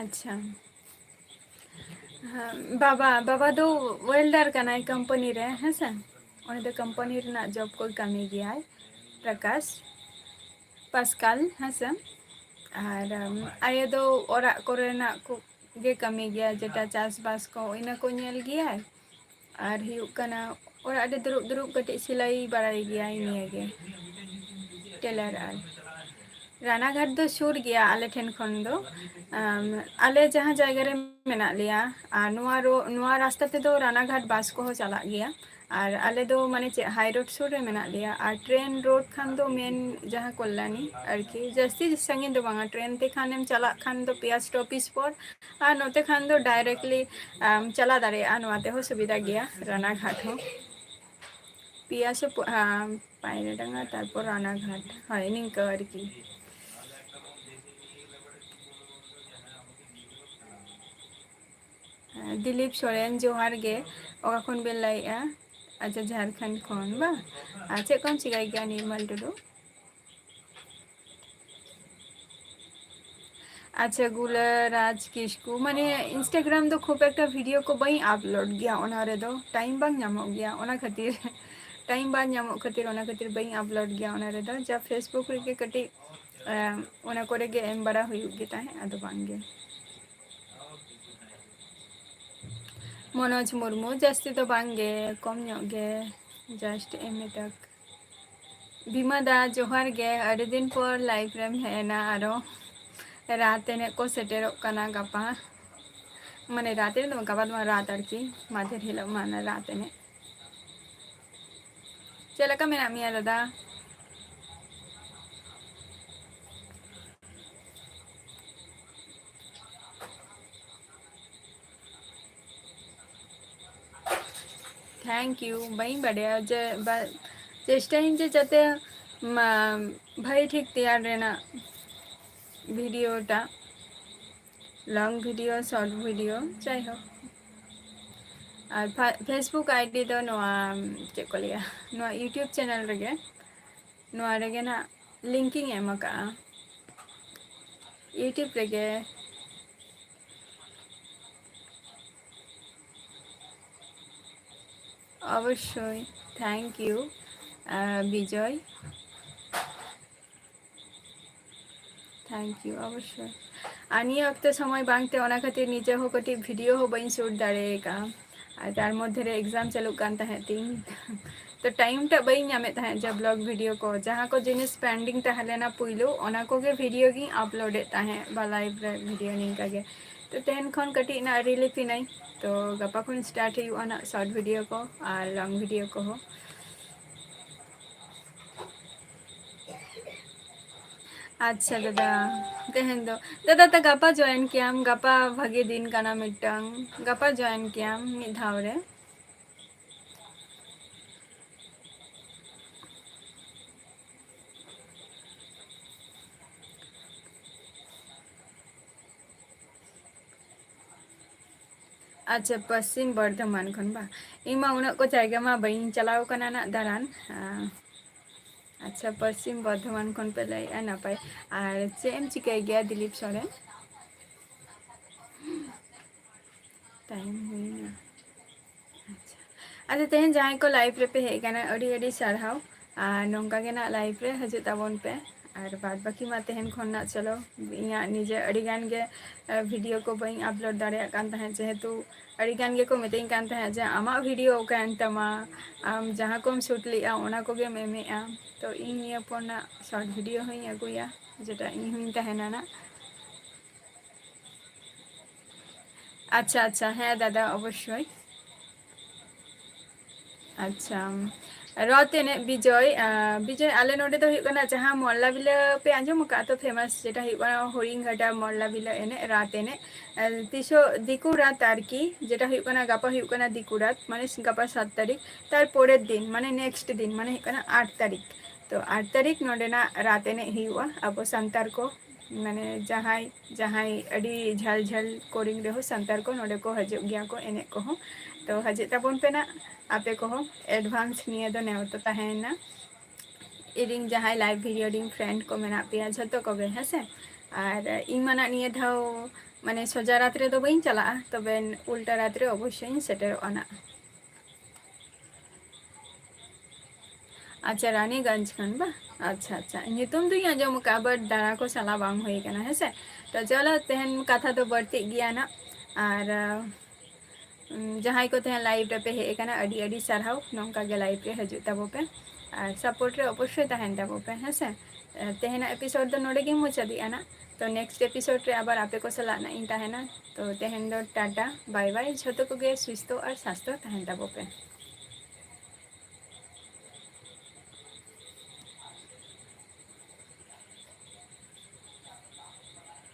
ᱟᱪᱪᱷᱟ, ᱵᱟᱵᱟ ᱫᱚ ᱳᱭᱮᱞᱰᱟᱨ ᱠᱟᱱᱟᱭ ᱠᱳᱢᱯᱟᱱᱤ ᱨᱮ ᱦᱮᱸᱥᱮ, ᱩᱱᱤ ᱫᱚ ᱠᱳᱢᱯᱟᱱᱤ ᱨᱮᱱᱟᱜ ᱡᱚᱵ ᱠᱚ ᱠᱟᱹᱢᱤ ᱜᱮᱭᱟᱭ, ᱯᱨᱟᱠᱟᱥ ᱯᱟᱥᱠᱟᱞ ᱦᱮᱸᱥᱮ᱾ ᱟᱨ ᱟᱭᱳ ᱫᱚ ᱚᱲᱟᱜ ᱠᱚᱨᱮᱱᱟᱜ ᱠᱚ ᱜᱮ ᱠᱟᱹᱢᱤ ᱜᱮᱭᱟ, ᱡᱮᱴᱟ ᱪᱟᱥᱵᱟᱥ ᱠᱚ ᱤᱱᱟᱹ ᱠᱚ ᱧᱮᱞ ᱜᱮᱭᱟᱭ᱾ ᱟᱨ ᱦᱩᱭᱩᱜ ᱠᱟᱱᱟ ᱚᱲᱟᱜ ᱨᱮ ᱫᱩᱲᱩᱵ ᱫᱩᱲᱩᱵ ᱠᱟᱹᱴᱤᱡ ᱥᱮᱞᱟᱭ ᱵᱟᱲᱟᱭ ᱜᱮᱭᱟᱭ ᱱᱤᱭᱟᱹᱜᱮ, ᱴᱮᱞᱟᱨ ᱟᱨ ᱨᱟᱱᱟᱜᱷᱟᱴ ᱫᱚ ᱥᱩᱨ ᱜᱮᱭᱟ ᱟᱞᱮ ᱴᱷᱮᱱ ᱠᱷᱚᱱ ᱫᱚ, ᱟᱞᱮ ᱡᱟᱦᱟᱸ ᱡᱟᱭᱜᱟ ᱨᱮ ᱢᱮᱱᱟᱜ ᱞᱮᱭᱟ ᱟᱨ ᱱᱚᱣᱟ ᱨᱟᱥᱛᱟ ᱛᱮᱫᱚ ᱨᱟᱱᱟᱜᱷᱟᱴ ᱵᱟᱥ ᱠᱚᱦᱚᱸ ᱪᱟᱞᱟᱜ ᱜᱮᱭᱟ᱾ ᱟᱨ ᱟᱞᱮ ᱫᱚ ᱢᱟᱱᱮ ᱪᱮᱫ ᱦᱟᱭᱨᱳᱰ ᱥᱩᱨ ᱨᱮ ᱢᱮᱱᱟᱜ ᱞᱮᱭᱟ, ᱟᱨ ᱴᱨᱮᱱ ᱨᱳᱰ ᱠᱷᱟᱱ ᱫᱚ ᱢᱮᱱ ᱡᱟᱦᱟᱸ ᱠᱚᱞᱞᱟᱱᱤ ᱟᱨᱠᱤ ᱡᱟᱹᱥᱛᱤ ᱥᱟᱺᱜᱤᱧ ᱫᱚ ᱵᱟᱝᱟ, ᱴᱨᱮᱱ ᱛᱮᱠᱷᱟᱱᱮᱢ ᱪᱟᱞᱟᱜ ᱠᱷᱟᱱ ᱫᱚ ᱯᱮᱭᱟ ᱥᱴᱚᱯᱤᱥ ᱯᱚᱨ, ᱟᱨ ᱱᱚᱛᱮ ᱠᱷᱟᱱ ᱫᱚ ᱰᱟᱭᱨᱮᱠᱴᱞᱤ ᱪᱟᱞᱟᱣ ᱫᱟᱲᱮᱭᱟᱜᱼᱟ, ᱱᱚᱣᱟ ᱛᱮᱦᱚᱸ ᱥᱩᱵᱤᱫᱷᱟ ᱜᱮᱭᱟ ᱨᱟᱱᱟᱜᱷᱟᱴ ᱦᱚᱸ᱾ ᱯᱮᱭᱟ ᱥᱮ ᱯᱟᱭᱨᱟ ᱰᱟᱝᱜᱟ ᱛᱟᱨᱯᱚᱨ ᱨᱟᱱᱟᱜᱷᱟᱴ, ᱦᱳᱭ ᱱᱤᱝᱠᱟᱹ ᱟᱨᱠᱤ᱾ ᱫᱤᱞᱤᱯ ᱥᱚᱨᱮᱱ ᱡᱚᱦᱟᱨ ᱜᱮ, ᱚᱠᱟ ᱠᱷᱚᱱ ᱵᱮᱱ ᱞᱟᱹᱭᱮᱜᱼᱟ? ᱟᱪᱪᱷᱟ ᱡᱷᱟᱲᱠᱷᱚᱸᱰ ᱠᱷᱚᱱ ᱵᱟᱝ, ᱟᱨ ᱪᱮᱫ ᱠᱚᱢ ᱪᱤᱠᱟᱹᱭ ᱜᱮᱭᱟ ᱱᱤᱨᱢᱟᱞ ᱴᱩᱰᱩ? ᱟᱪᱪᱷᱟ ᱜᱩᱞᱟᱹᱨᱟᱡᱽ ᱠᱤᱥᱠᱩ, ᱢᱟᱱᱮ ᱤᱱᱥᱴᱟᱜᱨᱟᱢ ᱫᱚ ᱠᱷᱩᱵ ᱮᱠᱴᱟ ᱵᱷᱤᱰᱭᱳ ᱠᱚ ᱵᱟᱹᱧ ᱟᱯᱞᱳᱰ ᱜᱮᱭᱟ ᱚᱱᱟ ᱨᱮᱫᱚ, ᱴᱟᱭᱤᱢ ᱵᱟᱝ ᱧᱟᱢᱚᱜ ᱜᱮᱭᱟ ᱚᱱᱟ ᱠᱷᱟᱹᱛᱤᱨ᱾ ᱴᱟᱭᱤᱢ ᱵᱟᱝ ᱧᱟᱢᱚᱜ ᱠᱷᱟᱹᱛᱤᱨ ᱚᱱᱟ ᱠᱷᱟᱹᱛᱤᱨ ᱵᱟᱹᱧ ᱟᱯᱞᱳᱰ ᱜᱮᱭᱟ ᱚᱱᱟ ᱨᱮᱫᱚ, ᱡᱟ ᱯᱷᱮᱥᱵᱩᱠ ᱨᱮᱜᱮ ᱠᱟᱹᱴᱤᱡ ᱚᱱᱟ ᱠᱚᱨᱮ ᱜᱮ ᱮᱢ ᱵᱟᱲᱟ ᱦᱩᱭᱩᱜ ᱜᱮ ᱛᱟᱦᱮᱸᱫ, ᱟᱫᱚ ᱵᱟᱝᱜᱮ᱾ ᱢᱚᱱᱳᱡᱽ ᱢᱩᱨᱢᱩ, ᱡᱟᱹᱥᱛᱤ ᱫᱚ ᱵᱟᱝᱜᱮ ᱠᱚᱢ ᱧᱚᱜ ᱜᱮ, ᱡᱟᱥᱴ ᱮᱢ ᱮ ᱛᱟᱠ᱾ ᱵᱤᱢᱟ ᱫᱟ ᱡᱚᱦᱟᱨ ᱜᱮ, ᱟᱹᱰᱤ ᱫᱤᱱ ᱯᱚᱨ ᱞᱟইᱵᱷ ᱨᱮᱢ ᱦᱮᱡ ᱮᱱᱟ ᱟᱨᱚ᱾ ᱨᱟᱛ ᱮᱱᱮᱡ ᱠᱚ ᱥᱮᱴᱮᱨᱚᱜ ᱠᱟᱱᱟ ᱜᱟᱯᱟ, ᱢᱟᱱᱮ ᱨᱟᱛ ᱮᱱᱮᱡ ᱫᱚ ᱵᱟᱝ, ᱜᱟᱯᱟ ᱫᱚ ᱵᱟᱝ ᱨᱟᱛ ᱟᱨᱠᱤ, ᱢᱟᱫᱷᱮᱨ ᱦᱤᱞᱳᱜ ᱢᱟ ᱨᱟᱛ ᱮᱱᱮᱡ᱾ ᱪᱮᱫ ᱞᱮᱠᱟ ᱢᱮᱱᱟᱜ ᱢᱮᱭᱟ ᱫᱟᱫᱟ? ᱛᱷᱮᱝᱠ ᱤᱭᱩ, ᱵᱟᱹᱧ ᱵᱟᱰᱟᱭᱟ ᱡᱮ ᱪᱮᱥᱴᱟᱭᱟᱹᱧ ᱡᱮ ᱡᱟᱛᱮ ᱵᱷᱟᱹᱜᱤ ᱴᱷᱤᱠ ᱛᱮᱭᱟᱨ ᱨᱮᱱᱟᱜ ᱵᱷᱤᱰᱤᱭᱳ ᱴᱟᱜ, ᱞᱚᱝ ᱵᱷᱤᱰᱤᱭᱳ ᱥᱚᱨᱴ ᱵᱷᱤᱰᱤᱭᱳ ᱡᱟᱭᱦᱳᱠ᱾ ᱟᱨ ᱯᱷᱮᱥᱵᱩᱠ ᱟᱭᱰᱤ ᱫᱚ ᱱᱚᱣᱟ ᱪᱮᱫ ᱠᱚ ᱞᱟᱹᱭᱟ, ᱱᱚᱣᱟ ᱤᱭᱩᱴᱩᱵᱽ ᱪᱮᱱᱮᱞ ᱨᱮᱜᱮ, ᱱᱚᱣᱟ ᱨᱮᱜᱮ ᱱᱟᱜ ᱞᱤᱝᱠᱤᱧ ᱮᱢ ᱟᱠᱟᱜᱼᱟ, ᱤᱭᱩᱴᱩᱵᱽ ᱨᱮᱜᱮ᱾ ᱚᱵᱚᱥᱥᱳᱭ, thank you Bijoy, thank you ᱚᱵᱚᱥᱥᱳᱭ᱾ ᱟᱨ ᱱᱤᱭᱟᱹ ᱚᱠᱛᱚ ᱥᱚᱢᱚᱭ ᱵᱟᱝᱛᱮ ᱚᱱᱟ ᱠᱷᱟᱹᱛᱤᱨ ᱱᱤᱡᱮ ᱦᱚᱸ ᱠᱟᱹᱴᱤᱡ ᱵᱷᱤᱰᱭᱳ ᱦᱚᱸ ᱵᱟᱹᱧ ᱥᱩᱴ ᱫᱟᱲᱮ ᱟᱠᱟᱫᱼᱟ, ᱟᱨ ᱛᱟᱨ ᱢᱚᱫᱽᱫᱷᱮ ᱨᱮ ᱮᱠᱡᱟᱢ ᱪᱟᱹᱞᱩᱜ ᱠᱟᱱ ᱛᱟᱦᱮᱸᱫ ᱛᱤᱧ, ᱛᱚ ᱴᱟᱭᱤᱢ ᱴᱟᱜ ᱵᱟᱹᱧ ᱧᱟᱢᱮᱫ ᱛᱟᱦᱮᱸᱫ ᱡᱮ ᱵᱞᱚᱜ ᱵᱷᱤᱰᱭᱳ ᱠᱚ, ᱡᱟᱦᱟᱸ ᱠᱚ ᱡᱤᱱᱤᱥ ᱯᱮᱱᱰᱤᱝ ᱛᱟᱦᱮᱸ ᱞᱮᱱᱟ ᱯᱩᱭᱞᱩ ᱚᱱᱟ ᱠᱚᱜᱮ ᱵᱷᱤᱰᱭᱳ ᱜᱤᱧ ᱟᱯᱞᱳᱰᱮᱫ ᱛᱟᱦᱮᱸᱫ, ᱵᱟ ᱞᱟᱭᱤᱵᱷ ᱨᱮ ᱵᱷᱤᱰᱭᱳ ᱱᱤᱝᱠᱟ ᱜᱮ᱾ ᱛᱚ ᱛᱮᱦᱮᱧ ᱠᱷᱚᱱ ᱠᱟᱹᱴᱤᱡ ᱱᱟᱜ ᱨᱤᱞᱤᱯ ᱤᱱᱟᱹᱧ, ᱛᱚ ᱜᱟᱯᱟ ᱠᱷᱚᱱ ᱥᱴᱟᱨᱴ ᱦᱩᱭᱩᱜᱼᱟ ᱱᱟᱜ ᱥᱚᱨᱴ ᱵᱷᱤᱰᱭᱳ ᱠᱚ ᱟᱨ ᱞᱚᱝ ᱵᱷᱤᱰᱭᱳ ᱠᱚᱦᱚᱸ᱾ ᱟᱪᱪᱷᱟ ᱫᱟᱫᱟ, ᱛᱮᱦᱮᱧ ᱫᱚ ᱫᱟᱫᱟ ᱛᱚ ᱜᱟᱯᱟ ᱡᱚᱭᱮᱱ ᱠᱮᱭᱟᱢ, ᱜᱟᱯᱟ ᱵᱷᱟᱜᱮ ᱫᱤᱱ ᱠᱟᱱᱟ ᱢᱤᱫᱴᱟᱝ, ᱜᱟᱯᱟ ᱡᱚᱭᱮᱱ ᱠᱮᱭᱟᱢ ᱢᱤᱫ ᱫᱷᱟᱣ ᱨᱮ᱾ ᱟᱪᱪᱷᱟ ᱯᱚᱥᱪᱤᱢ ᱵᱚᱨᱫᱷᱚᱢᱟᱱ ᱠᱷᱚᱱ ᱵᱟᱝ, ᱤᱧ ᱢᱟ ᱩᱱᱟᱹᱜ ᱠᱚ ᱡᱟᱭᱜᱟ ᱢᱟ ᱵᱟᱹᱧ ᱪᱟᱞᱟᱣ ᱠᱟᱱᱟ ᱱᱟᱜ ᱫᱟᱬᱟᱱ᱾ ᱟᱪᱪᱷᱟ ᱯᱚᱥᱪᱤᱢ ᱵᱚᱨᱫᱷᱚᱢᱟᱱ ᱠᱷᱚᱱ ᱯᱮ ᱞᱟᱹᱭᱮᱫᱼᱟ, ᱱᱟᱯᱟᱭ᱾ ᱟᱨ ᱪᱮᱫ ᱮᱢ ᱪᱤᱠᱟᱹᱭ ᱜᱮᱭᱟ ᱫᱤᱞᱤᱯ ᱥᱚᱨᱮᱱ? ᱴᱟᱭᱤᱢ ᱦᱩᱭᱱᱟ, ᱟᱪᱪᱷᱟ ᱛᱮᱦᱮᱧ ᱡᱟᱦᱟᱸᱭ ᱠᱚ ᱞᱟᱭᱤᱵᱷ ᱨᱮᱯᱮ ᱦᱮᱡ ᱟᱠᱟᱱᱟ ᱟᱹᱰᱤ ᱟᱹᱰᱤ ᱥᱟᱨᱦᱟᱣ, ᱟᱨ ᱱᱚᱝᱠᱟ ᱜᱮ ᱱᱟᱜ ᱞᱟᱭᱤᱵᱷ ᱨᱮ ᱦᱤᱡᱩᱜ ᱛᱟᱵᱚᱱ ᱯᱮ, ᱟᱨ ᱵᱟᱫ ᱵᱟᱹᱠᱤ ᱢᱟ ᱛᱮᱦᱮᱧ ᱠᱷᱚᱱᱟᱜ ᱪᱚᱞᱚ, ᱤᱧᱟᱹᱜ ᱱᱤᱡᱮ ᱟᱹᱰᱤ ᱜᱟᱱ ᱜᱮ ᱵᱷᱤᱰᱭᱳ ᱠᱚ ᱵᱟᱹᱧ ᱟᱯᱞᱳᱰ ᱫᱟᱲᱮᱭᱟᱜ ᱠᱟᱱ ᱛᱟᱦᱮᱸᱫ, ᱡᱮᱦᱮᱛᱩ ᱟᱹᱰᱤ ᱜᱟᱱ ᱜᱮᱠᱚ ᱢᱤᱛᱟᱹᱧ ᱠᱟᱱ ᱛᱟᱦᱮᱸᱫ ᱡᱮ ᱟᱢᱟᱜ ᱵᱷᱤᱰᱭᱳ ᱚᱠᱟᱭᱮᱱ ᱛᱟᱢᱟ, ᱟᱢ ᱡᱟᱦᱟᱸ ᱠᱚᱢ ᱥᱩᱴ ᱞᱮᱜᱼᱟ ᱚᱱᱟ ᱠᱚᱜᱮᱢ ᱮᱢᱮᱜᱼᱟ, ᱛᱚ ᱤᱧ ᱱᱤᱭᱟᱹ ᱯᱚᱨᱱᱟᱜ ᱥᱚᱨᱴ ᱵᱷᱤᱰᱭᱳ ᱦᱚᱧ ᱟᱹᱜᱩᱭᱟ, ᱡᱮᱴᱟ ᱤᱧ ᱦᱚᱧ ᱛᱟᱦᱮᱱᱟ ᱱᱟᱜ᱾ ᱟᱪᱪᱷᱟ ᱟᱪᱪᱷᱟ, ᱦᱮᱸ ᱫᱟᱫᱟ ᱚᱵᱚᱥᱥᱳᱭ᱾ ᱟᱪᱪᱷᱟ, ᱨᱚᱛ ᱮᱱᱮᱡ ᱵᱤᱡᱚᱭ, ᱵᱤᱡᱚᱭ ᱟᱞᱮ ᱱᱚᱰᱮ ᱫᱚ ᱦᱩᱭᱩᱜ ᱠᱟᱱᱟ ᱡᱟᱦᱟᱸ ᱢᱚᱞᱞᱟ ᱵᱤᱞᱟᱹ ᱯᱮ ᱟᱸᱡᱚᱢ ᱟᱠᱟᱫᱼᱟ ᱛᱚ ᱯᱷᱮᱢᱟᱥ ᱡᱮᱴᱟ ᱦᱩᱭᱩᱜ ᱠᱟᱱᱟ ᱦᱚᱨᱤᱝ ᱜᱷᱟᱴᱟ ᱢᱚᱞᱞᱟ ᱵᱤᱞᱟᱹ ᱮᱱᱮᱡ ᱨᱟᱛ ᱮᱱᱮᱡ, ᱛᱤᱥᱚᱜ ᱫᱤᱠᱩ ᱨᱟᱛ ᱟᱨᱠᱤ ᱡᱮᱴᱟ ᱦᱩᱭᱩᱜ ᱠᱟᱱᱟ ᱜᱟᱯᱟ ᱦᱩᱭᱩᱜ ᱠᱟᱱᱟ ᱫᱤᱠᱩ ᱨᱟᱛ ᱢᱟᱱᱮ ᱜᱟᱯᱟ 7 ᱛᱟᱹᱨᱤᱠᱷ ᱛᱟᱨᱯᱚᱨᱮᱨ ᱫᱤᱱ ᱢᱟᱱᱮ ᱱᱮᱠᱥᱴ ᱫᱤᱱ ᱢᱟᱱᱮ ᱦᱩᱭᱩᱜ ᱠᱟᱱᱟ 8 ᱛᱟᱹᱨᱤᱠᱷ, ᱛᱚ 8 ᱛᱟᱹᱨᱤᱠᱷ ᱱᱚᱰᱮᱱᱟᱜ ᱨᱟᱛ ᱮᱱᱮᱡ ᱦᱩᱭᱩᱜᱼᱟ ᱟᱵᱚ ᱥᱟᱱᱛᱟᱲ ᱠᱚ ᱢᱟᱱᱮ ᱡᱟᱦᱟᱸᱭ ᱟᱹᱰᱤ ᱡᱷᱟᱹᱞ ᱡᱷᱟᱹᱞ ᱠᱚᱨᱮᱱ ᱨᱮᱦᱚᱸ ᱥᱟᱱᱛᱟᱲ ᱠᱚ ᱱᱚᱰᱮ ᱠᱚ ᱦᱤᱡᱩᱜ ᱜᱮᱭᱟ ᱠᱚ ᱮᱱᱮᱡ ᱠᱚᱦᱚᱸ, ᱛᱚ ᱦᱤᱡᱩᱜ ᱛᱟᱵᱚᱱ ᱯᱮ ᱱᱟᱜ ᱟᱯᱮ ᱠᱚᱦᱚᱸ ᱮᱰᱵᱷᱟᱱᱥ ᱱᱤᱭᱟᱹ ᱫᱚ ᱱᱮᱣᱛᱟ ᱛᱟᱦᱮᱸᱭᱮᱱᱟ, ᱤᱧ ᱡᱟᱦᱟᱸᱭ ᱞᱟᱭᱤᱵᱷ ᱵᱷᱤᱰᱤᱭᱳ ᱨᱤᱧ ᱯᱷᱨᱮᱱᱰ ᱠᱚ ᱢᱮᱱᱟᱜ ᱯᱮᱭᱟ ᱡᱷᱚᱛᱚ ᱠᱚᱜᱮ ᱦᱮᱸᱥᱮ, ᱟᱨ ᱤᱧ ᱢᱟ ᱱᱟᱜ ᱱᱤᱭᱟᱹ ᱫᱷᱟᱣ ᱢᱟᱱᱮ ᱥᱚᱡᱟ ᱨᱟᱛ ᱨᱮᱫᱚ ᱵᱟᱹᱧ ᱪᱟᱞᱟᱜᱼᱟ ᱛᱚᱵᱮ ᱩᱞᱴᱟ ᱨᱟᱛ ᱨᱮ ᱚᱵᱚᱥᱥᱳᱧ ᱥᱮᱴᱮᱨᱚᱜᱼᱟ ᱱᱟᱜ᱾ ᱟᱪᱪᱷᱟ ᱨᱟᱱᱤᱜᱚᱧᱡᱽ ᱠᱷᱚᱱ ᱵᱟ, ᱟᱪᱪᱷᱟ ᱟᱪᱪᱷᱟ ᱧᱩᱛᱩᱢ ᱫᱚᱧ ᱟᱸᱡᱚᱢ ᱟᱠᱟᱫᱼᱟ ᱵᱟᱴ ᱫᱟᱬᱟ ᱠᱚ ᱪᱟᱞᱟᱣ ᱵᱟᱝ ᱦᱩᱭ ᱟᱠᱟᱱᱟ ᱦᱮᱸᱥᱮ, ᱛᱚ ᱪᱚᱞᱚ ᱛᱮᱦᱮᱧ ᱠᱟᱛᱷᱟ ᱫᱚ ᱵᱟᱹᱲᱛᱤᱜ ᱜᱮᱭᱟ ᱱᱟᱜ, ᱟᱨ ᱡᱟᱦᱟᱸᱭ ᱠᱚ ᱛᱟᱦᱮᱸ ᱞᱟᱭᱤᱵᱷ ᱨᱮᱯᱮ ᱦᱮᱡ ᱟᱠᱟᱱᱟ ᱟᱹᱰᱤ ᱟᱹᱰᱤ ᱥᱟᱨᱦᱟᱣ ᱱᱚᱝᱠᱟ ᱜᱮ ᱞᱟᱭᱤᱵᱷ ᱨᱮ ᱦᱤᱡᱩᱜ ᱛᱟᱵᱚ ᱯᱮ, ᱟᱨ ᱥᱟᱯᱳᱨᱴ ᱨᱮ ᱚᱵᱚᱥᱥᱳᱭ ᱛᱟᱦᱮᱱ ᱛᱟᱵᱚ ᱯᱮ ᱦᱮᱸᱥᱮ, ᱛᱮᱦᱮᱧᱟᱜ ᱮᱯᱤᱥᱳᱰ ᱫᱚ ᱱᱚᱰᱮ ᱜᱮᱧ ᱢᱩᱪᱟᱹᱫᱮᱜᱼᱟ ᱱᱟᱜ, ᱛᱚ ᱱᱮᱠᱥᱴ ᱮᱯᱤᱥᱳᱰ ᱨᱮ ᱟᱵᱟᱨ ᱟᱯᱮ ᱠᱚ ᱥᱟᱞᱟᱜ ᱱᱟᱜ ᱤᱧ ᱛᱟᱦᱮᱱᱟ, ᱛᱚ ᱛᱮᱦᱮᱧ ᱫᱚ ᱴᱟᱴᱟ ᱵᱟᱭ ᱵᱟᱭ ᱡᱷᱚᱛᱚ ᱠᱚᱜᱮ ᱥᱩᱥᱛᱷᱚ ᱟᱨ ᱥᱟᱥᱛᱷᱚ ᱛᱟᱦᱮᱱ ᱛᱟᱵᱚ ᱯᱮ᱾